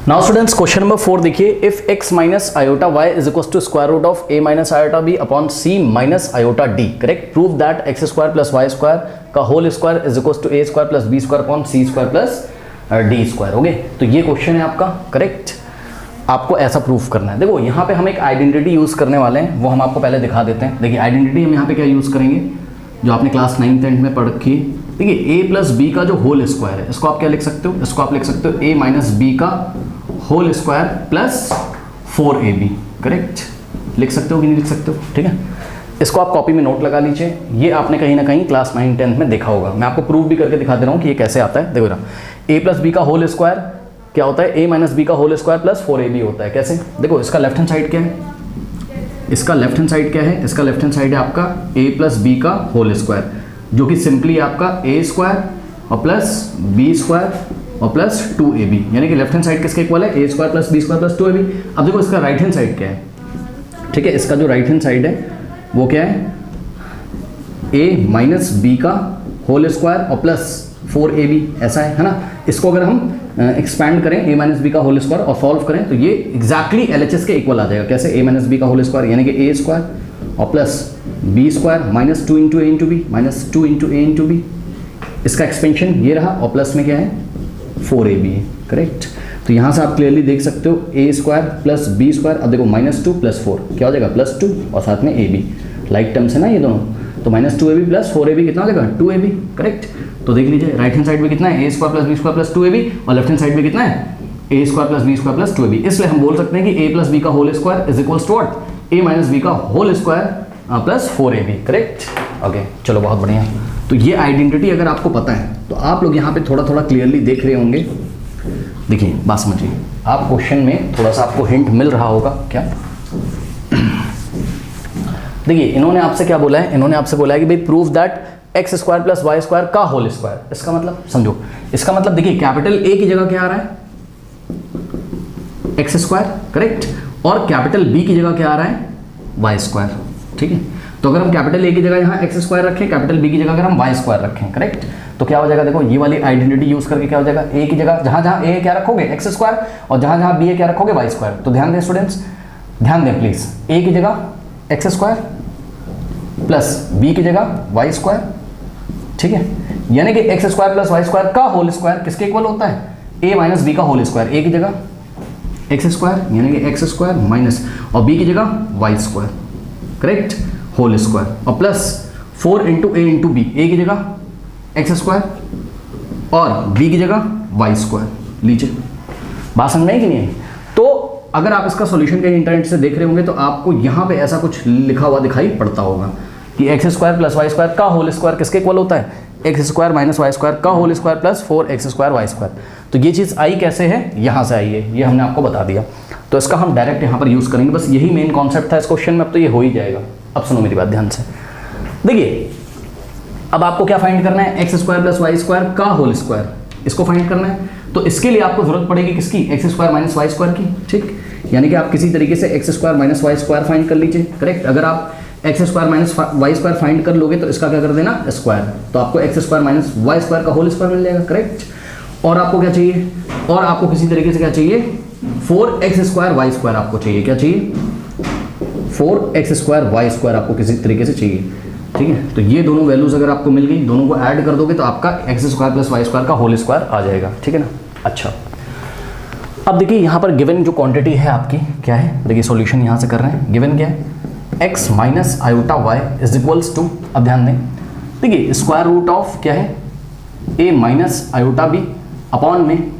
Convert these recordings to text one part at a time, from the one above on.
Now students question number 4 देखिए, if x minus iota y is equal to square root of a minus iota b upon c minus iota d, correct. Prove that x square plus Y square का whole square is equal to a square plus b square upon c square plus d square. Okay, तो ये question है आपका, correct. आपको ऐसा proof करना है। देखो यहाँ पे हम एक आइडेंटिटी यूज करने वाले हैं, वो हम आपको पहले दिखा देते हैं। देखिए आइडेंटिटी हम यहाँ पे क्या यूज करेंगे, जो आपने क्लास 9th 10th में पढ़ रखी है। देखिए a प्लस बी का जो होल स्क्वायर है, इसको आप क्या लिख सकते हो, इसको आप लिख सकते हो a माइनस बी का whole square plus 4ab, correct. लिख सकते हो कि नहीं लिख सकते हो, ठीक है। इसको आप कॉपी में नोट लगा लीजिए, ये आपने कहीं ना कहीं क्लास 9th 10th में देखा होगा। मैं आपको प्रूफ भी करके दिखा दे रहा हूँ कि ये कैसे आता है। देखो ना, a प्लस बी का होल स्क्वायर क्या होता है, a माइनस बी का होल स्क्वायर प्लस 4ab होता है। कैसे, देखो इसका लेफ्ट हैंड साइड क्या है, इसका लेफ्ट हैंड साइड क्या है, इसका लेफ्ट हैंड साइड है आपका a प्लस बी का होल स्क्वायर, जो कि सिंपली आपका a स्क्वायर और प्लस b स्क्वायर और प्लस 2ab, यानी कि लेफ्ट हैंड साइड किसके इक्वल है, a square plus b square plus 2ab। अब देखो इसका राइट हैंड साइड क्या है, ठीक है। इसका जो राइट हैंड साइड है वो क्या है, a माइनस बी का होल स्क्वायर और प्लस 4ab, ऐसा है ना। इसको अगर हम एक्सपैंड करें a माइनस बी का होल स्क्वायर और सॉल्व करें तो ये एग्जैक्टली LHS के इक्वल आ जाएगा। कैसे, a माइनस बी का होल स्क्वायर यानी कि a स्क्वायर और plus b square minus 2 into a into b minus 2 into a into b, इसका एक्सपेंशन ये रहा और प्लस में क्या है 4ab है, करेक्ट। तो यहाँ से आप क्लियरली देख सकते हो a square plus b square, अब देखो माइनस 2 प्लस 4 क्या हो जाएगा, प्लस 2 और साथ में ab, लाइक टर्म्स है ना ये दोनों, तो माइनस 2ab प्लस 4ab कितना हो जाएगा, 2ab, करेक्ट। तो देख लीजिए राइट हैंड साइड में कितना है, a square plus b square plus 2ab और लेफ्ट हैंड साइड में कितना है, a square plus b square plus 2ab। इसलिए हम बोल सकते हैं कि a प्लस b का whole square is equals to what, a minus b का whole square plus 4ab, correct. Okay चलो बहुत बढ़िया। तो ये आइडेंटिटी अगर आपको पता है तो आप लोग यहाँ पे थोड़ा थोड़ा क्लियरली देख रहे होंगे। देखिए बात समझिए, आप क्वेश्चन में थोड़ा सा आपको हिंट मिल रहा होगा क्या। देखिए इन्होंने आपसे क्या बोला है, इन्होंने आपसे बोला है कि भाई prove that x square plus Y square का होल स्क्वायर। इसका मतलब समझो, इसका मतलब देखिए कैपिटल A की जगह क्या आ रहा है, एक्स स्क्वायर, करेक्ट, और कैपिटल B की जगह क्या आ रहा है, वाई स्क्वायर, ठीक है। तो अगर हम कैपिटल A की जगह यहाँ एक्स स्क्वायर रखें, कैपिटल B की जगह अगर हम वाई स्क्वायर रखें, करेक्ट, तो क्या हो जाएगा, देखो ये वाली आइडेंटिटी यूज करके क्या हो जाएगा, A की जगह जहाँ जहाँ A क्या रखोगे एक्स स्क्वायर और जहाँ जहाँ B क्या रखोगे वाई स्क्वायर। तो ध्यान दें स्टूडेंट्स, ध्यान दें प्लीज, A की जगह एक्स स्क्वायर प्लस B की जगह वाई स्क्वायर, ठीक है। यानी कि x square plus Y square का होल स्क्वायर किसके इक्वल होता है, a माइनस बी का होल स्क्वायर। a की जगह एक्स स्क्वायर यानी कि एक्स स्क्वायर माइनस और b की जगह y square, correct, whole square और plus 4 into a into b, a की जगह एक्स स्क्वायर और b की जगह वाई स्क्वायर। लीजिए बात समझ में आई कि नहीं है। तो अगर आप इसका सॉल्यूशन कहीं इंटरनेट से देख रहे होंगे तो आपको यहाँ पे ऐसा कुछ लिखा हुआ दिखाई पड़ता होगा कि x square plus Y square का होल स्क्वायर किसके इक्वल होता है, x square minus Y square का whole square plus 4x square Y square. तो ये चीज़ आई कैसे है, यहाँ से आई है, ये हमने आपको बता दिया। तो इसका हम डायरेक्ट यहाँ पर यूज़ करेंगे, बस यही मेन कॉन्सेप्ट था इस क्वेश्चन में। अब तो ये हो ही जाएगा। अब सुनो मेरी बात ध्यान से, देखिए अब आपको क्या फाइंड करना है, x square plus Y square का होल स्क्वायर, इसको फाइंड करना है। तो इसके लिए आपको जरूरत पड़ेगी किसकी, x square minus Y square की, ठीक। यानी कि आप किसी तरीके से x square minus Y square find कर लीजिए, करेक्ट। अगर आप x square minus Y square find कर लोगे तो इसका क्या कर देना, स्क्वायर, तो आपको x square minus Y square का होल स्क्वायर मिल जाएगा, करेक्ट। और आपको क्या चाहिए, और आपको किसी तरीके से क्या चाहिए, 4x स्क्वायर वाई स्क्वायर आपको चाहिए, क्या चाहिए, 4x स्क्वायर वाई स्क्वायर आपको किसी तरीके से चाहिए, ठीक है। तो ये दोनों वैल्यूज अगर आपको मिल गई, दोनों को ऐड कर दोगे तो आपका x square plus Y square का होल स्क्वायर आ जाएगा, ठीक है ना। अच्छा अब देखिए यहाँ पर गिवन जो क्वांटिटी है आपकी क्या है, देखिए सॉल्यूशन यहाँ से कर रहे हैं। गिवन क्या है, x minus iota y is equals to, अब ध्यान दें, देखिए स्क्वायर रूट ऑफ क्या है, a minus iota b upon में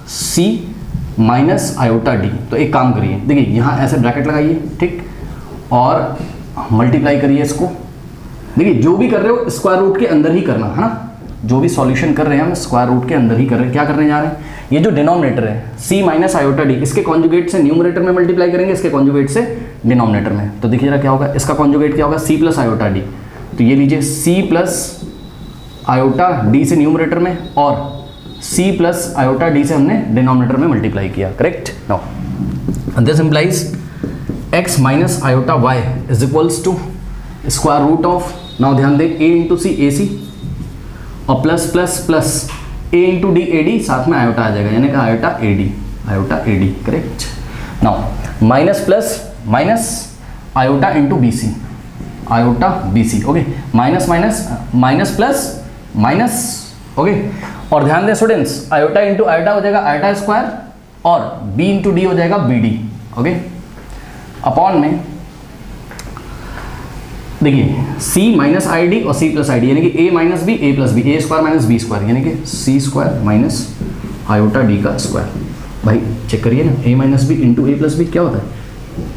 c माइनस आयोटा डी। तो एक काम करिए, देखिए यहाँ ऐसे ब्रैकेट लगाइए, ठीक, और मल्टीप्लाई करिए इसको। देखिए जो भी कर रहे हो स्क्वायर रूट के अंदर ही करना है ना, जो भी सॉल्यूशन कर रहे हैं हम स्क्वायर रूट के अंदर ही कर रहे हैं। क्या करने जा रहे हैं, ये जो डिनोमिनेटर है c माइनस आयोटा डी, इसके कॉन्जुगेट से न्यूमरेटर में मल्टीप्लाई करेंगे, इसके कॉन्जुगेट से डिनोमिनेटर में। तो देखिए जरा क्या होगा, इसका कॉन्जुगेट क्या होगा, c प्लस आयोटा डी। तो ये लीजिए c प्लस आयोटा डी से न्यूमरेटर में और c प्लस आयोटा डी से हमने डिनोमिनेटर में मल्टीप्लाई किया, correct. Now this implies x minus iota y is equals to square root of, now ध्यान दें, a into c a c और plus plus plus a into d a d, साथ में iota आ जाएगा यानी कि iota a d, iota a d, correct. Now minus plus minus iota into b c, iota b c, okay. Minus minus minus plus minus, okay. और ध्यान दें students, iota into iota हो जाएगा आयोटा स्क्वायर और b into d हो जाएगा b d, okay. Upon में देखिए c माइनस आई डी और c प्लस आई डी, यानी कि a minus b, a plus b, a square minus B square, यानी कि c square minus iota D का स्क्वायर। भाई चेक करिए ना, a minus b into a plus b क्या होता है,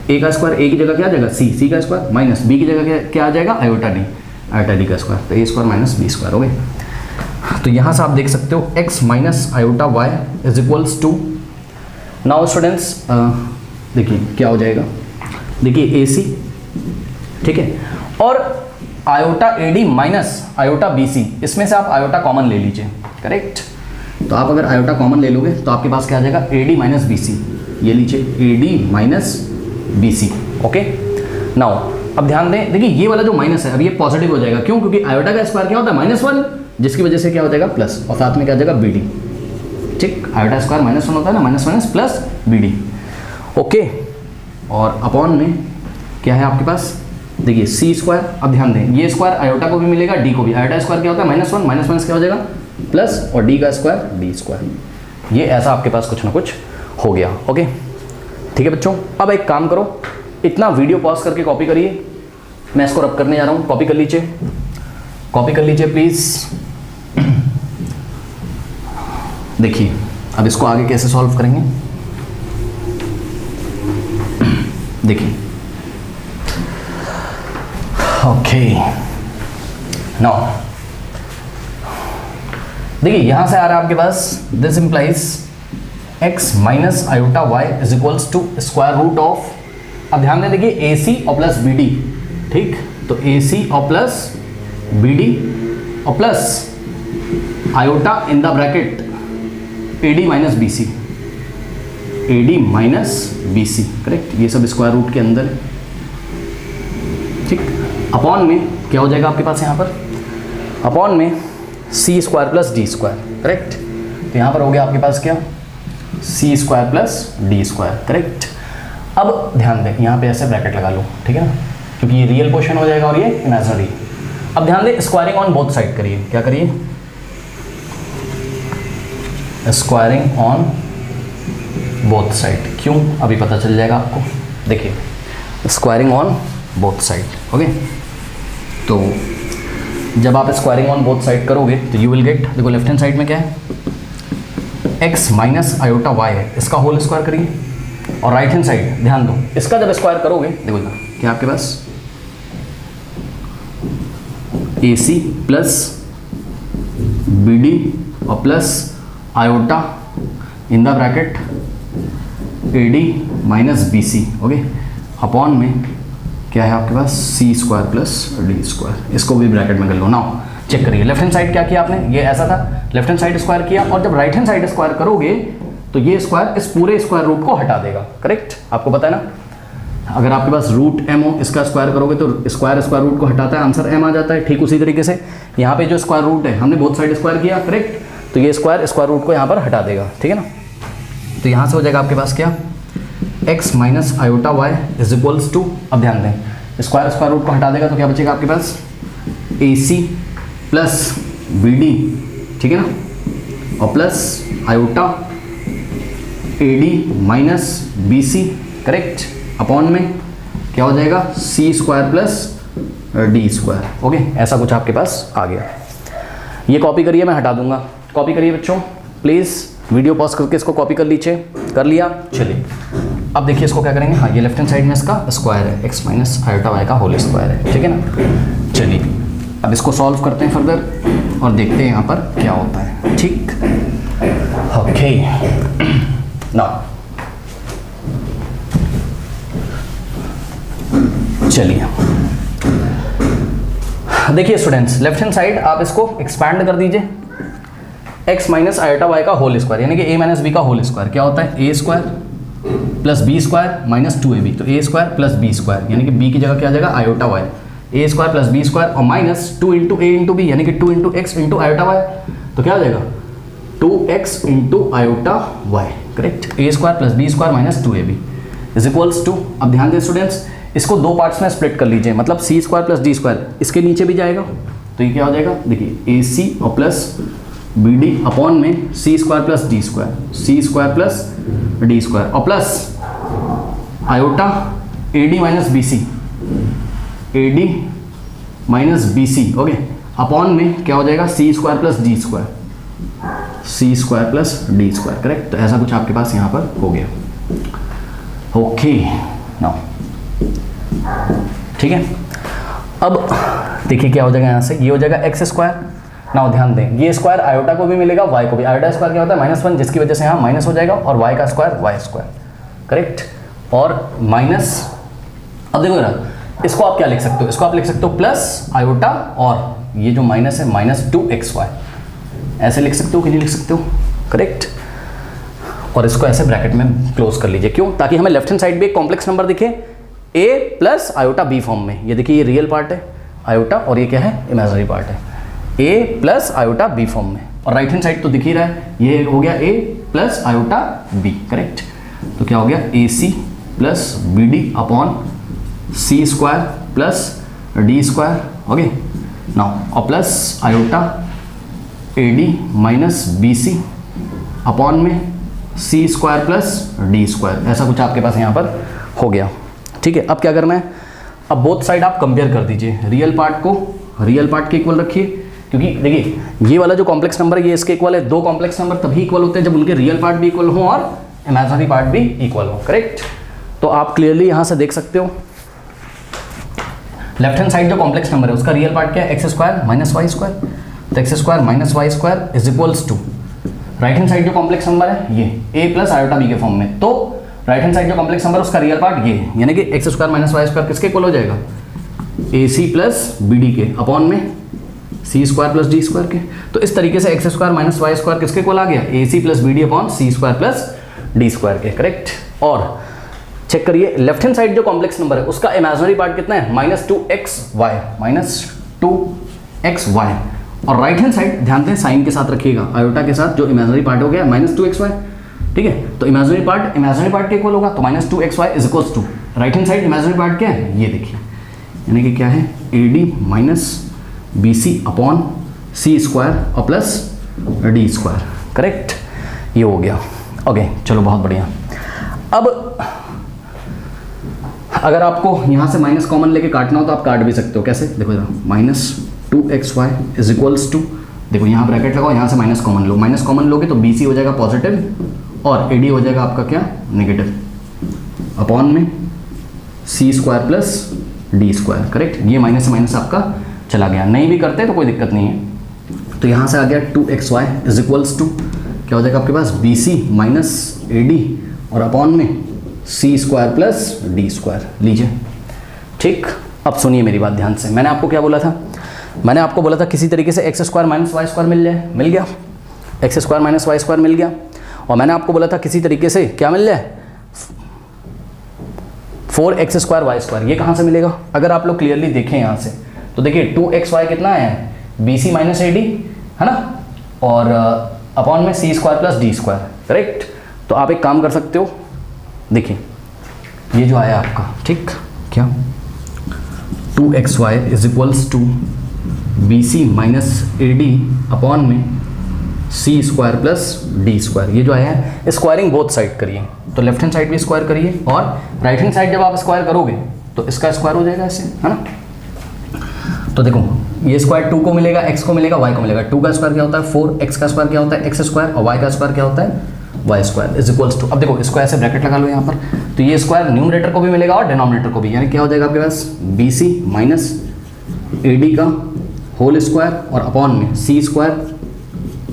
a का स्क्वायर, a की जगह क्या आ जाएगा c का स्क्वायर, माइनस b की जगह क्या आ जाएगा आयोटा डी का स्क्वायर, तो a square minus B square, okay. तो यहाँ से आप देख सकते हो x minus iota y is equals to, now students देखिए क्या हो जाएगा, देखिए AC, ठीक है, और iota AD minus iota BC, इसमें से आप आयोटा कॉमन ले लीजिए, करेक्ट। तो आप अगर आयोटा कॉमन ले लोगे तो आपके पास क्या आ जाएगा, AD माइनस BC, ये लीजिए AD minus BC, okay. Now अब ध्यान दें, देखिए ये वाला जो माइनस है अब ये पॉजिटिव हो जाएगा, क्यों, क्योंकि आयोटा का स्क्वायर क्या होता है -1, जिसकी वजह से क्या हो जाएगा प्लस, और साथ में क्या आ जाएगा BD, ठीक। आयोटा स्क्वायर -1 होता है ना, minus minus plus BD, okay. और अपॉन में क्या है आपके पास, देखिए c स्क्वायर, अब ध्यान दें ये स्क्वायर आयोटा को भी मिलेगा, डी को भी, आयोटा स्क्वायर क्या होता है -1, माइनस माइनस क्या हो जाएगा प्लस, और डी का स्क्वायर डी स्क्वायर, ये ऐसा आपके पास कुछ ना कुछ हो गया, ओके। ठीक है बच्चों, अब एक काम करो, इतना वीडियो पॉज करके कॉपी करिए, मैं इसको रब करने जा रहा हूँ, कॉपी कर लीजिए प्लीज। देखिए अब इसको आगे कैसे सॉल्व करेंगे, देखिए ओके। नाउ देखिए यहां से आ रहा है आपके पास, this implies x minus iota y is equals to square root of, अब ध्यान दें देखिए AC और प्लस BD, ठीक, तो AC और प्लस BD और plus iota in the bracket AD minus BC, AD minus BC, correct, ये सब स्क्वायर रूट के अंदर, ठीक। अपॉन में क्या हो जाएगा आपके पास यहाँ पर, अपॉन में c square plus D square, correct. तो यहाँ पर हो गया आपके पास क्या, c square plus D square, correct. अब ध्यान दें यहाँ पे ऐसे ब्रैकेट लगा लो, ठीक है ना, क्योंकि ये रियल पोर्शन हो जाएगा और ये इमेजिनरी। अब ध्यान दें स्क्वायरिंग ऑन बोथ साइड करिए, क्या करिए, स्क्वायरिंग ऑन बोथ साइड, क्यों अभी पता चल जाएगा आपको, देखिए squaring on both side, okay. तो जब आप स्क्वायरिंग ऑन बोथ साइड करोगे तो यू विल गेट, देखो लेफ्ट हैंड साइड में क्या है, x माइनस आयोटा y है, इसका होल स्क्वायर करिए, और राइट हैंड साइड ध्यान दो, इसका जब स्क्वायर करोगे देखो ना क्या आपके पास AC प्लस BD और plus iota in the bracket AD minus BC, okay. Upon में क्या है आपके पास c square plus D square, इसको भी ब्रैकेट में कर लो। नाउ चेक करिए लेफ्ट हैंड साइड क्या किया आपने, ये ऐसा था, लेफ्ट हैंड साइड स्क्वायर किया, और जब राइट हैंड साइड स्क्वायर करोगे तो ये स्क्वायर इस पूरे स्क्वायर रूट को हटा देगा, करेक्ट, आपको पता है ना, अगर आपके पास रूट m हो, इसका स्क्वायर करोगे तो स्क्वायर रूट को हटाता है, आंसर m आ जाता है। ठीक उसी तरीके से यहाँ पे जो स्क्वायर रूट है, हमने बोथ साइड स्क्वायर किया, करेक्ट, तो ये स्क्वायर रूट को यहाँ पर हटा देगा, ठीक है ना। तो यहाँ से हो जाएगा आपके पास क्या, x minus iota y is equals to, अब ध्यान दें स्क्वायर रूट को हटा देगा तो क्या बचेगा आपके पास AC प्लस BD, ठीक है ना, और plus iota AD minus BC, correct. Upon में क्या हो जाएगा c square plus D square, okay. ऐसा कुछ आपके पास आ गया, ये कॉपी करिए, मैं हटा दूंगा, कॉपी करिए बच्चों प्लीज़, वीडियो पॉज करके इसको कॉपी कर लीजिए, कर लिया, चलिए अब देखिए इसको क्या करेंगे, हाँ ये लेफ्ट हैंड साइड में इसका स्क्वायर है, x माइनस आयोटा y का होल स्क्वायर है, ठीक है ना। चलिए अब इसको सॉल्व करते हैं फर्दर और देखते हैं यहाँ पर क्या होता है, ठीक, ओके। नाउ चलिए देखिए स्टूडेंट्स, लेफ्ट हैंड साइड आप इसको एक्सपैंड कर दीजिए, x माइनस आयोटा y का होल स्क्वायर, यानी कि a माइनस b का होल स्क्वायर क्या होता है, a square plus B square minus 2ab, तो a square plus B square, यानी कि b की जगह क्या आ जाएगा iota y, a square plus B square और minus 2 into a into B, यानी कि 2 into x into iota y, तो क्या आ जाएगा 2x into iota y, correct, A square plus B square minus 2ab is equals to, अब ध्यान दें स्टूडेंट्स, इसको दो पार्ट्स में स्प्लिट कर लीजिए, मतलब सी स्क्वायर प्लस डी स्क्वायर इसके नीचे भी जाएगा, तो ये क्या हो जाएगा, देखिए ए सी और प्लस बी डी अपॉन में सी square plus D square plus D square और plus iota a D minus B c, a D minus B c, okay, upon में क्या हो जाएगा, c square plus D square, सी square plus D square, correct. तो ऐसा कुछ आपके पास यहाँ पर हो गया, ओके नाउ ठीक है। अब देखिए क्या हो जाएगा यहाँ से, ये हो जाएगा एक्स स्क्वायर, नाउ ध्यान दें ये स्क्वायर आयोटा को भी मिलेगा, वाई को भी, आयोटा स्क्वायर क्या होता है -1, जिसकी वजह से यहाँ माइनस हो जाएगा, और वाई का स्क्वायर वाई स्क्वायर, करेक्ट, और माइनस, अब देखो ना इसको आप क्या लिख सकते हो, इसको आप लिख सकते हो प्लस आयोटा और ये जो माइनस है -2xy, ऐसे लिख सकते हो कि नहीं लिख सकते हो, करेक्ट, और इसको ऐसे ब्रैकेट में क्लोज कर लीजिए, क्यों, ताकि हमें लेफ्ट हैंड साइड भी एक कॉम्प्लेक्स नंबर दिखे a plus iota b form में, ये देखिए ये रियल पार्ट है आयोटा और ये क्या है इमेजिनरी पार्ट है, a plus iota b form में, और राइट हैंड साइड तो दिख ही रहा है, ये हो गया a plus iota b, correct, तो क्या हो गया a C plus B D upon C square plus D square, okay now, और plus iota a D minus B C upon में सी स्क्वायर प्लस डी स्क्वायर, ऐसा कुछ आपके पास यहाँ पर हो गया, ठीक है। अब क्या करना है, अब बोथ साइड आप कंपेयर कर दीजिए, रियल पार्ट को रियल पार्ट के इक्वल रखिए, क्योंकि देखिए ये वाला जो कॉम्प्लेक्स नंबर है ये इसके इक्वल है, दो कॉम्प्लेक्स नंबर तभी इक्वल होते हैं जब उनके रियल पार्ट भी इक्वल हो और इमेजिनरी पार्ट भी इक्वल हो, करेक्ट। तो आप क्लियरली यहाँ से देख सकते हो लेफ्ट हैंड साइड जो कॉम्प्लेक्स नंबर है उसका रियल पार्ट क्या है, x square minus Y square, तो x square minus Y square is equals to right hand side जो कॉम्प्लेक्स नंबर है ये ए प्लस आयोटा बी के फॉर्म में, तो राइट हैंड साइड जो कॉम्प्लेक्स नंबर उसका रियल पार्ट ये, यानी कि x square minus Y square किसके इक्वल हो जाएगा, ए सी प्लस बी डी के अपॉन में सी स्क्वायर प्लस डी स्क्वायर के, तो इस तरीके से x square minus Y square किसके इक्वल आ गया, a C plus B D upon C square plus D square के, करेक्ट। और चेक करिए लेफ्ट हैंड साइड जो कॉम्प्लेक्स नंबर है उसका इमेजिनरी पार्ट कितना है, -2xy, और राइट हैंड साइड ध्यान दें साइन के साथ रखिएगा, आयोटा के साथ जो इमेजिनरी पार्ट हो गया -2xy, ठीक है, तो इमेजिनरी पार्ट के इक्वल होगा, तो -2xy is equals to right hand side imaginary part क्या है, ये देखिए, यानी कि क्या है A D minus B C upon C square और प्लस डी स्क्वायर, करेक्ट, ये हो गया, ओके चलो बहुत बढ़िया। अब अगर आपको यहाँ से माइनस कॉमन लेके काटना हो तो आप काट भी सकते हो, कैसे देखो जरा, -2xy इज इक्वल्स टू, देखो यहाँ ब्रैकेट लगाओ, यहाँ से माइनस कॉमन लो, माइनस कॉमन लोगे तो बी सी हो जाएगा पॉजिटिव और ए डी हो जाएगा आपका क्या नेगेटिव, अपॉन में सी square plus D square, correct, ये माइनस से माइनस आपका चला गया, नहीं भी करते तो कोई दिक्कत नहीं है, तो यहाँ से आ गया 2xy इज इक्वल्स टू क्या हो जाएगा आपके पास, बी सी माइनस ए डी और अपॉन में सी स्क्वायर प्लस डी स्क्वायर, लीजिए, ठीक। अब सुनिए मेरी बात ध्यान से, मैंने आपको क्या बोला था, मैंने आपको बोला था किसी तरीके से x square minus Y square मिल गया, x square minus Y square मिल गया, और मैंने आपको बोला था किसी तरीके से क्या मिल जाए, 4x स्क्वायर वाई स्क्वायर, ये कहाँ से मिलेगा, अगर आप लोग क्लियरली देखें यहाँ से तो देखिए 2xy कितना है, बी सी माइनस ए डी है ना, और अपॉन में सी square plus D square, correct. तो आप एक काम कर सकते हो, देखिए ये जो आया आपका, ठीक, क्या 2xy is equals to B C minus A D upon में सी स्क्वायर प्लस डी स्क्वायर, ये जो आया है स्क्वायरिंग बोथ साइड करिए, तो लेफ्ट हैंड साइड भी स्क्वायर करिए और राइट हैंड साइड जब आप स्क्वायर करोगे तो इसका स्क्वायर हो जाएगा ऐसे, है ना। तो देखो ये स्क्वायर 2 को मिलेगा, x को मिलेगा, y को मिलेगा, 2 का स्क्वायर क्या होता है 4, x का स्क्वायर क्या होता है x स्क्वायर, और y का स्क्वायर क्या होता है y square is equals to, अब देखो इसको ऐसे ब्रैकेट लगा लो यहाँ पर, तो ये स्क्वायर न्यूमरेटर को भी मिलेगा और डिनोमिनेटर को भी, यानी क्या हो जाएगा आपके पास B C minus A D का होल स्क्वायर और अपॉन में सी स्क्वायर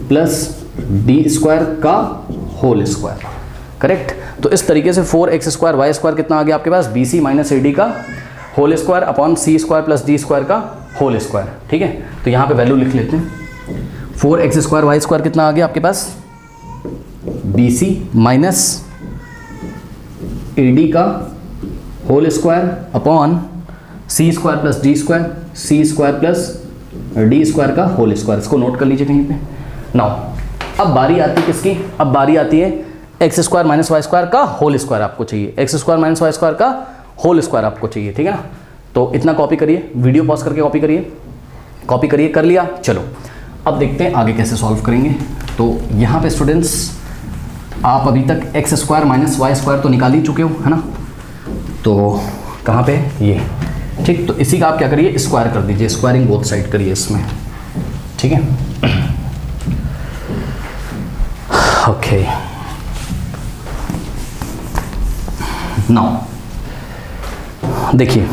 प्लस डी स्क्वायर का होल स्क्वायर, करेक्ट। तो इस तरीके से 4x स्क्वायर वाई स्क्वायर कितना आ गया आपके पास, B C minus A D का होल स्क्वायर अपॉन सी स्क्वायर प्लस डी स्क्वायर का होल स्क्वायर, ठीक है। तो यहाँ पे वैल्यू लिख लेते हैं, 4x स्क्वायर वाई स्क्वायर कितना आ गया आपके पास, B C minus A D का होल स्क्वायर अपॉन सी स्क्वायर प्लस डी स्क्वायर, सी स्क्वायर प्लस डी स्क्वायर का होल स्क्वायर, इसको नोट कर लीजिए कहीं पे। नाउ अब बारी आती है किसकी, अब बारी आती है x square minus Y square का होल स्क्वायर आपको चाहिए, X square minus Y square का होल स्क्वायर आपको चाहिए, ठीक है ना। तो इतना कॉपी करिए, वीडियो पॉज करके कॉपी करिए, कॉपी करिए, कर लिया। चलो अब देखते हैं आगे कैसे सॉल्व करेंगे। तो यहाँ पे स्टूडेंट्स आप अभी तक X square minus Y square तो निकाल ही चुके हो, है ना। तो कहाँ पे ये, ठीक, तो इसी का आप क्या करिए, स्क्वायर कर दीजिए, स्क्वायरिंग बोथ साइड करिए इसमें, ठीक है। ओके, नाउ देखिए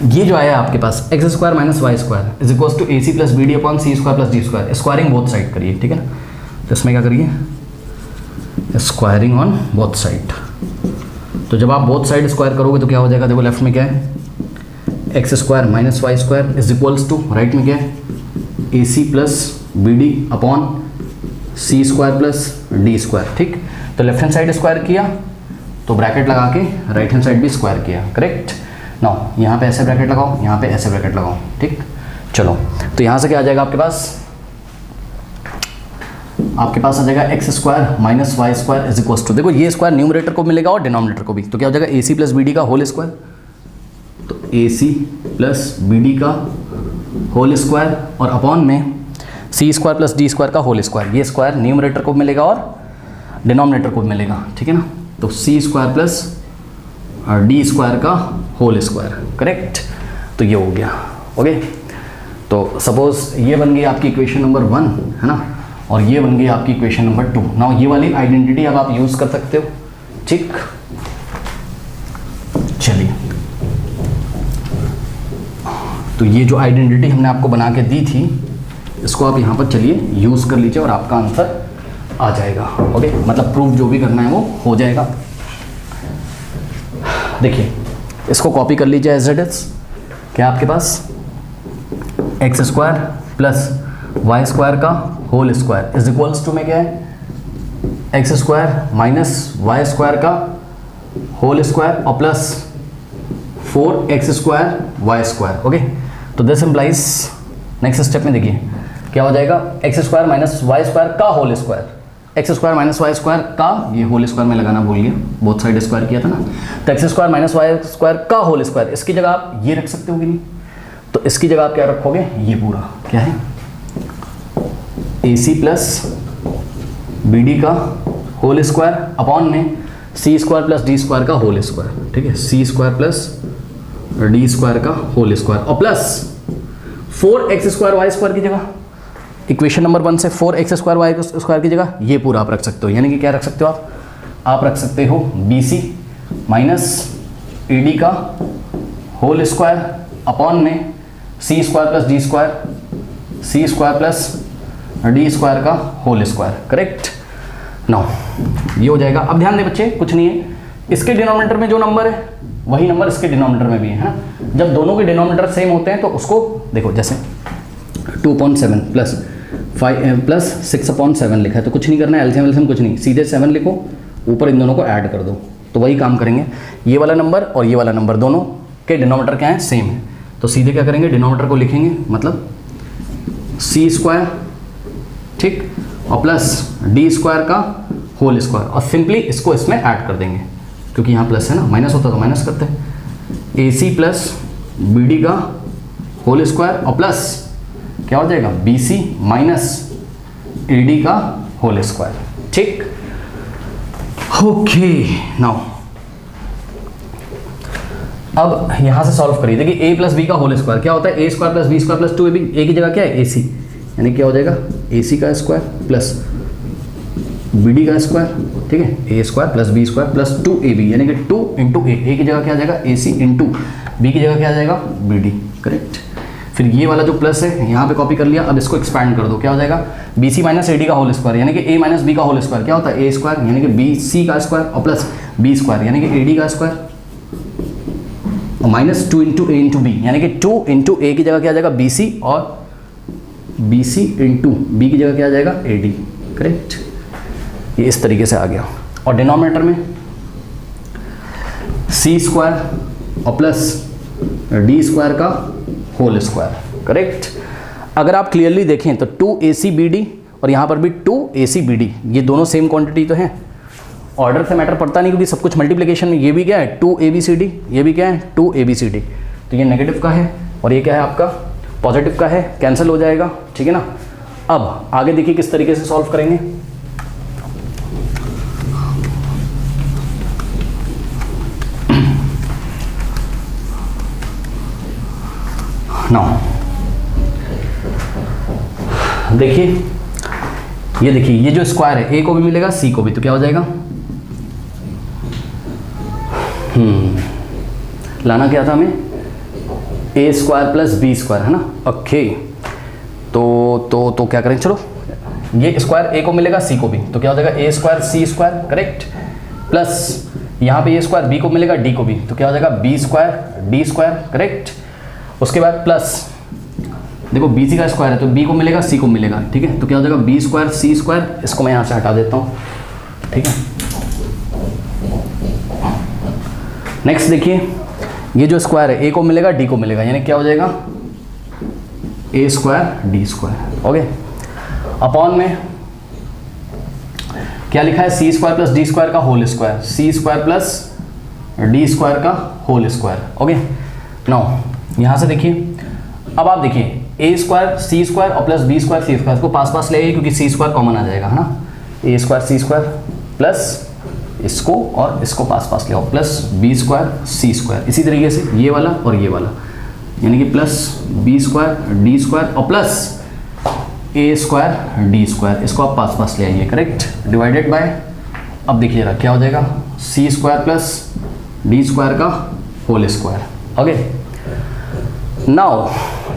ये जो आया आपके पास X square minus Y square is equals to A C plus B D upon C square plus D square, squaring both side करिए, ठीक है ना। तो इसमें क्या करिए, स्क्वायरिंग ऑन बोथ साइड। तो जब आप बोथ साइड स्क्वायर करोगे तो क्या हो जाएगा, देखो लेफ्ट में क्या है, x square minus Y square is equals to, right में क्या है, A C plus B D upon C square plus D square, ठीक। तो लेफ्ट हैंड साइड स्क्वायर किया तो ब्रैकेट लगा के राइट हैंड साइड भी स्क्वायर किया, करेक्ट। नाउ यहाँ पे ऐसे ब्रैकेट लगाओ, यहाँ पे ऐसे ब्रैकेट लगाओ, ठीक। चलो तो यहाँ से क्या आ जाएगा आपके पास आ जाएगा X square minus Y square is equals to, देखो ये स्क्वायर न्यूमरेटर को मिलेगा और डिनोमिनेटर को भी, तो क्या हो जाएगा ए सी प्लस बी डी का होल स्क्वायर, तो ए सी प्लस बी डी का होल स्क्वायर और अपॉन में सी स्क्वायर प्लस डी स्क्वायर का होल स्क्वायर, ये स्क्वायर न्यूमरेटर को मिलेगा और डिनोमिनेटर को मिलेगा, ठीक है ना। तो C square plus D square का होल स्क्वायर, करेक्ट। तो ये हो गया, ओके। तो सपोज ये बन गई आपकी इक्वेशन नंबर 1, है ना, और ये बन गई आपकी इक्वेशन नंबर 2। नाउ ये वाली आइडेंटिटी अब आप यूज कर सकते हो, ठीक। चलिए तो ये जो आइडेंटिटी हमने आपको बना के दी थी इसको आप यहाँ पर चलिए यूज कर लीजिए और आपका आंसर आ जाएगा, ओके। मतलब प्रूफ जो भी करना है वो हो जाएगा। देखिए इसको कॉपी कर लीजिए एज इट इज, क्या आपके पास X square plus Y square का whole square is equals to में क्या है, x square minus Y square का होल स्क्वायर और plus 4x square Y square, okay. तो दिस इम्प्लाइज, नेक्स्ट स्टेप में देखिए क्या हो जाएगा, X square minus Y square का whole square, X square minus Y square का, ये होल स्क्वायर में लगाना भूल गया, बोथ साइड स्क्वायर किया था ना। तो x square minus Y square का होल स्क्वायर, इसकी जगह आप ये रख सकते हो कि नहीं, तो इसकी जगह आप क्या रखोगे, ये पूरा क्या है, A C plus B D का होल स्क्वायर अपॉन में सी स्क्वायर प्लस डी स्क्वायर का होल स्क्वायर, ठीक है, C square plus D square का होल स्क्वायर और plus 4x square Y square की जगह, इक्वेशन नंबर 1 से 4x स्क्वायर वाई स्क्वायर की जगह ये पूरा आप रख सकते हो। यानी कि क्या रख सकते हो आप रख सकते हो B C minus A D का होल स्क्वायर अपॉन में सी स्क्वायर प्लस डी स्क्वायर, सी स्क्वायर प्लस डी स्क्वायर का होल स्क्वायर, करेक्ट। नाउ ये हो जाएगा। अब ध्यान दें बच्चे, कुछ नहीं है, इसके डिनोमिनेटर में जो नंबर है वही नंबर इसके डिनोमिनेटर में भी है ना। जब दोनों के डिनोमिनेटर सेम होते हैं तो उसको देखो, जैसे 2.7 प्लस 5 प्लस 6/7 लिखा है तो कुछ नहीं करना है, एलसीएम कुछ नहीं, सीधे 7 लिखो, ऊपर इन दोनों को ऐड कर दो, तो वही काम करेंगे। ये वाला नंबर और ये वाला नंबर दोनों के डिनोमिनेटर क्या है, सेम है, तो सीधे क्या करेंगे, डिनोमिनेटर को लिखेंगे, मतलब सी स्क्वायर, ठीक, और प्लस डी स्क्वायर का होल स्क्वायर, और सिंपली इसको इसमें ऐड कर देंगे क्योंकि यहाँ प्लस है ना, माइनस होता तो माइनस करते हैं, A C plus B D का होल स्क्वायर और प्लस क्या हो जाएगा, B C minus A D का होल स्क्वायर, ठीक। ओके, नाउ अब यहां से सॉल्व करिए। देखिए a प्लस बी का होल स्क्वायर क्या होता है, A square plus B square plus 2ab, A की जगह क्या है, ए सी, यानी क्या हो जाएगा, ए सी का स्क्वायर प्लस बी डी का स्क्वायर, ठीक है, A square plus B square plus 2ab, यानी कि 2 इंटू ए की जगह क्या आ जाएगा, ए सी इंटू बी की जगह क्या आ जाएगा, बी डी, करेक्ट। फिर ये वाला जो प्लस है यहाँ पे कॉपी कर लिया, अब इसको एक्सपैंड कर दो, क्या हो जाएगा, B C minus A D का होल स्क्वायर, यानी कि ए माइनस बी का होल स्क्वायर क्या होता है, ए स्क्वायर, यानी कि बी सी का स्क्वायर और प्लस बी स्क्वायर, यानी कि ए डी का स्क्वायर, और minus 2 into A into B, यानी कि 2 इंटू ए की जगह क्या आ जाएगा, बी सी, और बी सी इंटू बी की जगह क्या आ जाएगा, ए डी, करेक्ट। ये इस तरीके से आ गया। और डिनोमिनेटर में सी स्क्वायर और प्लस डी स्क्वायर का होल स्क्वायर, करेक्ट। अगर आप क्लियरली देखें तो 2ac bd और यहाँ पर भी 2ac bd, ये दोनों सेम क्वांटिटी तो हैं, ऑर्डर से मैटर पड़ता नहीं, क्योंकि सब कुछ मल्टीप्लिकेशन में। ये भी क्या है 2ABCD, ये भी क्या है 2ABCD, तो ये नेगेटिव का है और ये क्या है आपका पॉजिटिव का है, कैंसिल हो जाएगा, ठीक है ना। अब आगे देखिए किस तरीके से सॉल्व करेंगे। नाउ देखिए, ये देखिए ये जो स्क्वायर है ए को भी मिलेगा सी को भी, तो क्या हो जाएगा, लाना क्या था हमें, ए स्क्वायर प्लस बी स्क्वायर, है ना। ओके, तो क्या करें, चलो ये स्क्वायर ए को मिलेगा सी को भी, तो क्या हो जाएगा A square C square, correct, plus यहाँ पे ए स्क्वायर बी को मिलेगा डी को भी, तो क्या हो जाएगा B square D square, correct. उसके बाद प्लस देखो बी सी का स्क्वायर है तो बी को मिलेगा सी को मिलेगा, ठीक है, तो क्या हो जाएगा बी स्क्वायर सी स्क्वायर, इसको मैं यहाँ से हटा देता हूँ, ठीक है। नेक्स्ट देखिए, ये जो स्क्वायर है ए को मिलेगा डी को मिलेगा, यानी क्या हो जाएगा A square D square, okay. Upon में क्या लिखा है, C square plus D square का होल स्क्वायर, सी स्क्वायर प्लस डी स्क्वायर का होल स्क्वायर, ओके। नाउ यहाँ से देखिए, अब आप देखिए ए स्क्वायर सी स्क्वायर और प्लस बी स्क्वायर सी स्क्वायर को पास पास ले आइए, क्योंकि सी स्क्वायर कॉमन आ जाएगा, है ना। ए स्क्वायर सी स्क्वायर प्लस इसको और इसको पास पास ले आओ, प्लस बी स्क्वायर सी स्क्वायर, इसी तरीके से ये वाला और ये वाला, यानी कि plus B square D square और plus A square D square, इसको आप पास पास ले आइए, करेक्ट, डिवाइडेड बाय, अब देखिए जरा क्या हो जाएगा, c square plus D square का होल स्क्वायर, ओके। नाउ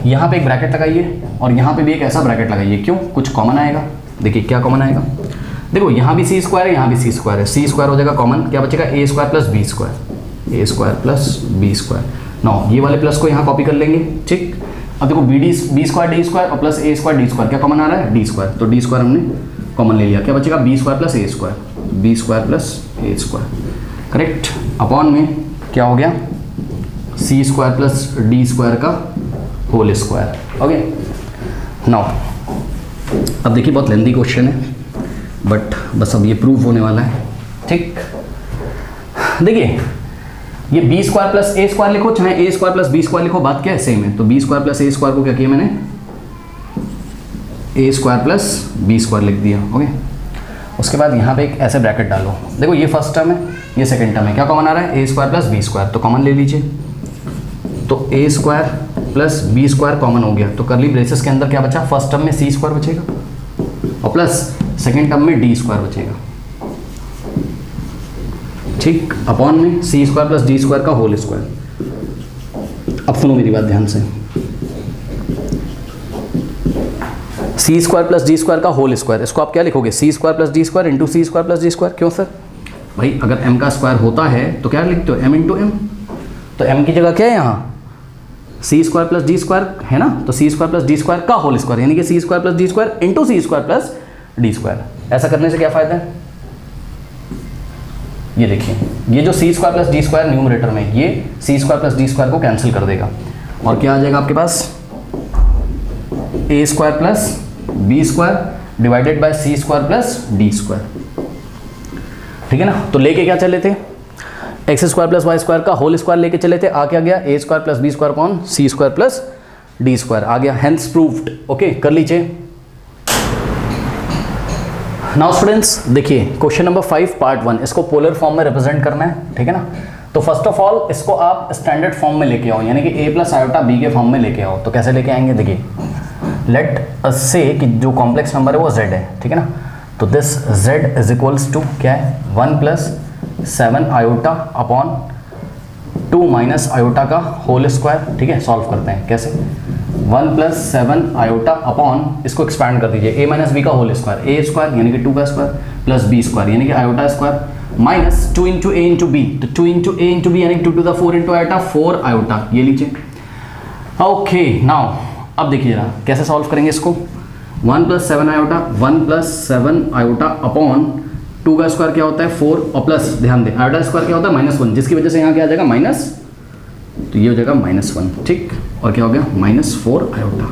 यहाँ पे एक ब्रैकेट लगाइए और यहाँ पे भी एक ऐसा ब्रैकेट लगाइए, क्यों, कुछ कॉमन आएगा। देखिए क्या कॉमन आएगा, देखो यहाँ भी सी स्क्वायर है, यहाँ भी सी स्क्वायर है, सी स्क्वायर हो जाएगा कॉमन, क्या बचेगा A square plus B square, A square plus B square. Now ये वाले प्लस को यहाँ कॉपी कर लेंगे, ठीक। अब देखो बी स्क्वायर डी स्क्वायर और plus A square D square, क्या कॉमन आ रहा है, डी स्क्वायर, तो डी स्क्वायर हमने कॉमन ले लिया, क्या बचेगा B square plus A square, B square plus A square, correct. Upon में क्या हो गया, सी स्क्वायर प्लस डी स्क्वायर का होल स्क्वायर, ओके। नाउ अब देखिए बहुत लेंथी क्वेश्चन है, बट बस अब ये प्रूव होने वाला है, ठीक। देखिए ये B square plus A square लिखो, चाहे ए स्क्वायर प्लस बी स्क्वायर लिखो, बात क्या है, सेम है। तो B square plus A square को क्या किया मैंने, ए स्क्वायर प्लस बी स्क्वायर लिख दिया, ओके। उसके बाद यहाँ पे एक ऐसे ब्रैकेट डालो, देखो ये फर्स्ट टर्म है, ये सेकंड टर्म है, क्या कॉमन आ रहा है, A square plus B square, तो कॉमन ले लीजिए, तो A square plus B square common हो गया, तो करली ब्रेसेस के अंदर क्या बचा, फर्स्ट टर्म में सी स्क्वायर बचेगा और प्लस सेकेंड टर्म में डी स्क्वायर बचेगा, ठीक। अपॉन में सी स्क्वायर प्लस डी स्क्वायर का होल स्क्वायर। अब सुनो मेरी बात ध्यान से, C square plus D square का होल स्क्वायर, इसको आप क्या लिखोगे, C square plus D square into C square plus D square. क्यों सर, भाई अगर m का स्क्वायर होता है तो क्या लिखते हो, m इंटू एम, तो m की जगह क्या है यहाँ C square plus D square है ना, तो C square plus D square का होल स्क्वायर, यानी कि C square plus D square into C square plus D square. ऐसा करने से क्या फायदा है, ये देखिए ये जो C square plus D square numerator में, ये C square plus D square को कैंसिल कर देगा और क्या आ जाएगा आपके पास, A square plus B square divided by C square plus D square, ठीक है ना। तो लेके क्या चले थे, X square plus Y square का होल स्क्वायर लेके चले थे, आ क्या गया, A square plus B square upon C square plus D square आ गया, हेंस प्रूव्ड, ओके। कर लीजिए। नाउ स्टूडेंट्स देखिए क्वेश्चन नंबर 5 पार्ट 1, इसको पोलर फॉर्म में रिप्रेजेंट करना है, ठीक है ना। तो फर्स्ट ऑफ ऑल इसको आप स्टैंडर्ड फॉर्म में लेके आओ, यानी कि ए प्लस आयोटा बी के फॉर्म में लेके आओ। तो कैसे लेके आएंगे, देखिए लेट अस से कि जो कॉम्प्लेक्स नंबर है वो z है, ठीक है ना। तो this z is equals to क्या है, 1 plus 7 iota upon 2 minus iota का होल स्क्वायर, ठीक है। सॉल्व करते हैं कैसे, 1 प्लस 7 आयोटा अपॉन, इसको एक्सपैंड कर दीजिए, ए माइनस बी का होल स्क्वायर, ए स्क्वायर यानी कि 2 का स्क्वायर प्लस बी स्क्वायर यानी कि iota square minus 2 into A into B, तो 2 इंटू ए इंटू बी यानी 2 to the 4 into iota 4 iota, ये लीजिए, ओके। नाउ अब देखिए जरा कैसे सॉल्व करेंगे इसको, 1 plus 7 iota, 1 plus 7 iota upon 2 का स्क्वायर क्या होता है 4 और प्लस ध्यान दें आयोटा स्क्वायर क्या होता है -1, जिसकी वजह से यहाँ क्या आ जाएगा माइनस, तो ये हो जाएगा -1, ठीक। और क्या हो गया -4 आयोटा,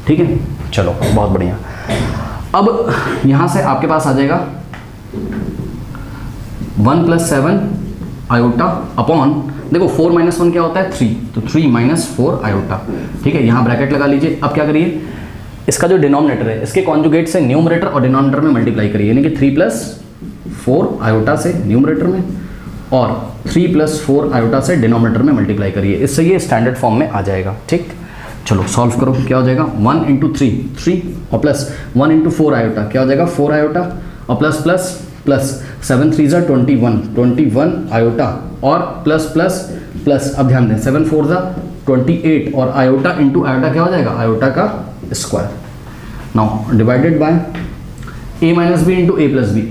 ठीक है। चलो बहुत बढ़िया। अब यहाँ से आपके पास आ जाएगा 1 + 7 आयोटा अपॉन, देखो 4 - 1 क्या होता है 3, तो 3 - 4 आयोटा, ठीक है। यहाँ ब्रैकेट लगा लीजिए। अब क्या करिए, इसका जो डिनोमिनेटर है इसके कॉन्जुगेट से न्यूमरेटर और डिनोमिनेटर में मल्टीप्लाई करिए, यानी कि 3 + 4 आयोटा से न्यूमरेटर में और 3 + 4 आयोटा से डिनोमिनेटर में मल्टीप्लाई करिए, इससे ये स्टैंडर्ड फॉर्म में आ जाएगा, ठीक। चलो सॉल्व करो, क्या हो जाएगा 1 × 3 3 और प्लस 1 × 4 आयोटा क्या हो जाएगा 4 आयोटा और प्लस प्लस प्लस 7 × 3 = 21 आयोटा और प्लस प्लस प्लस, अब ध्यान दें 7 × 4 = 28 और आयोटा इंटू आयोटा क्या हो जाएगा आयोटा का square. Now divided by a - b × a + b,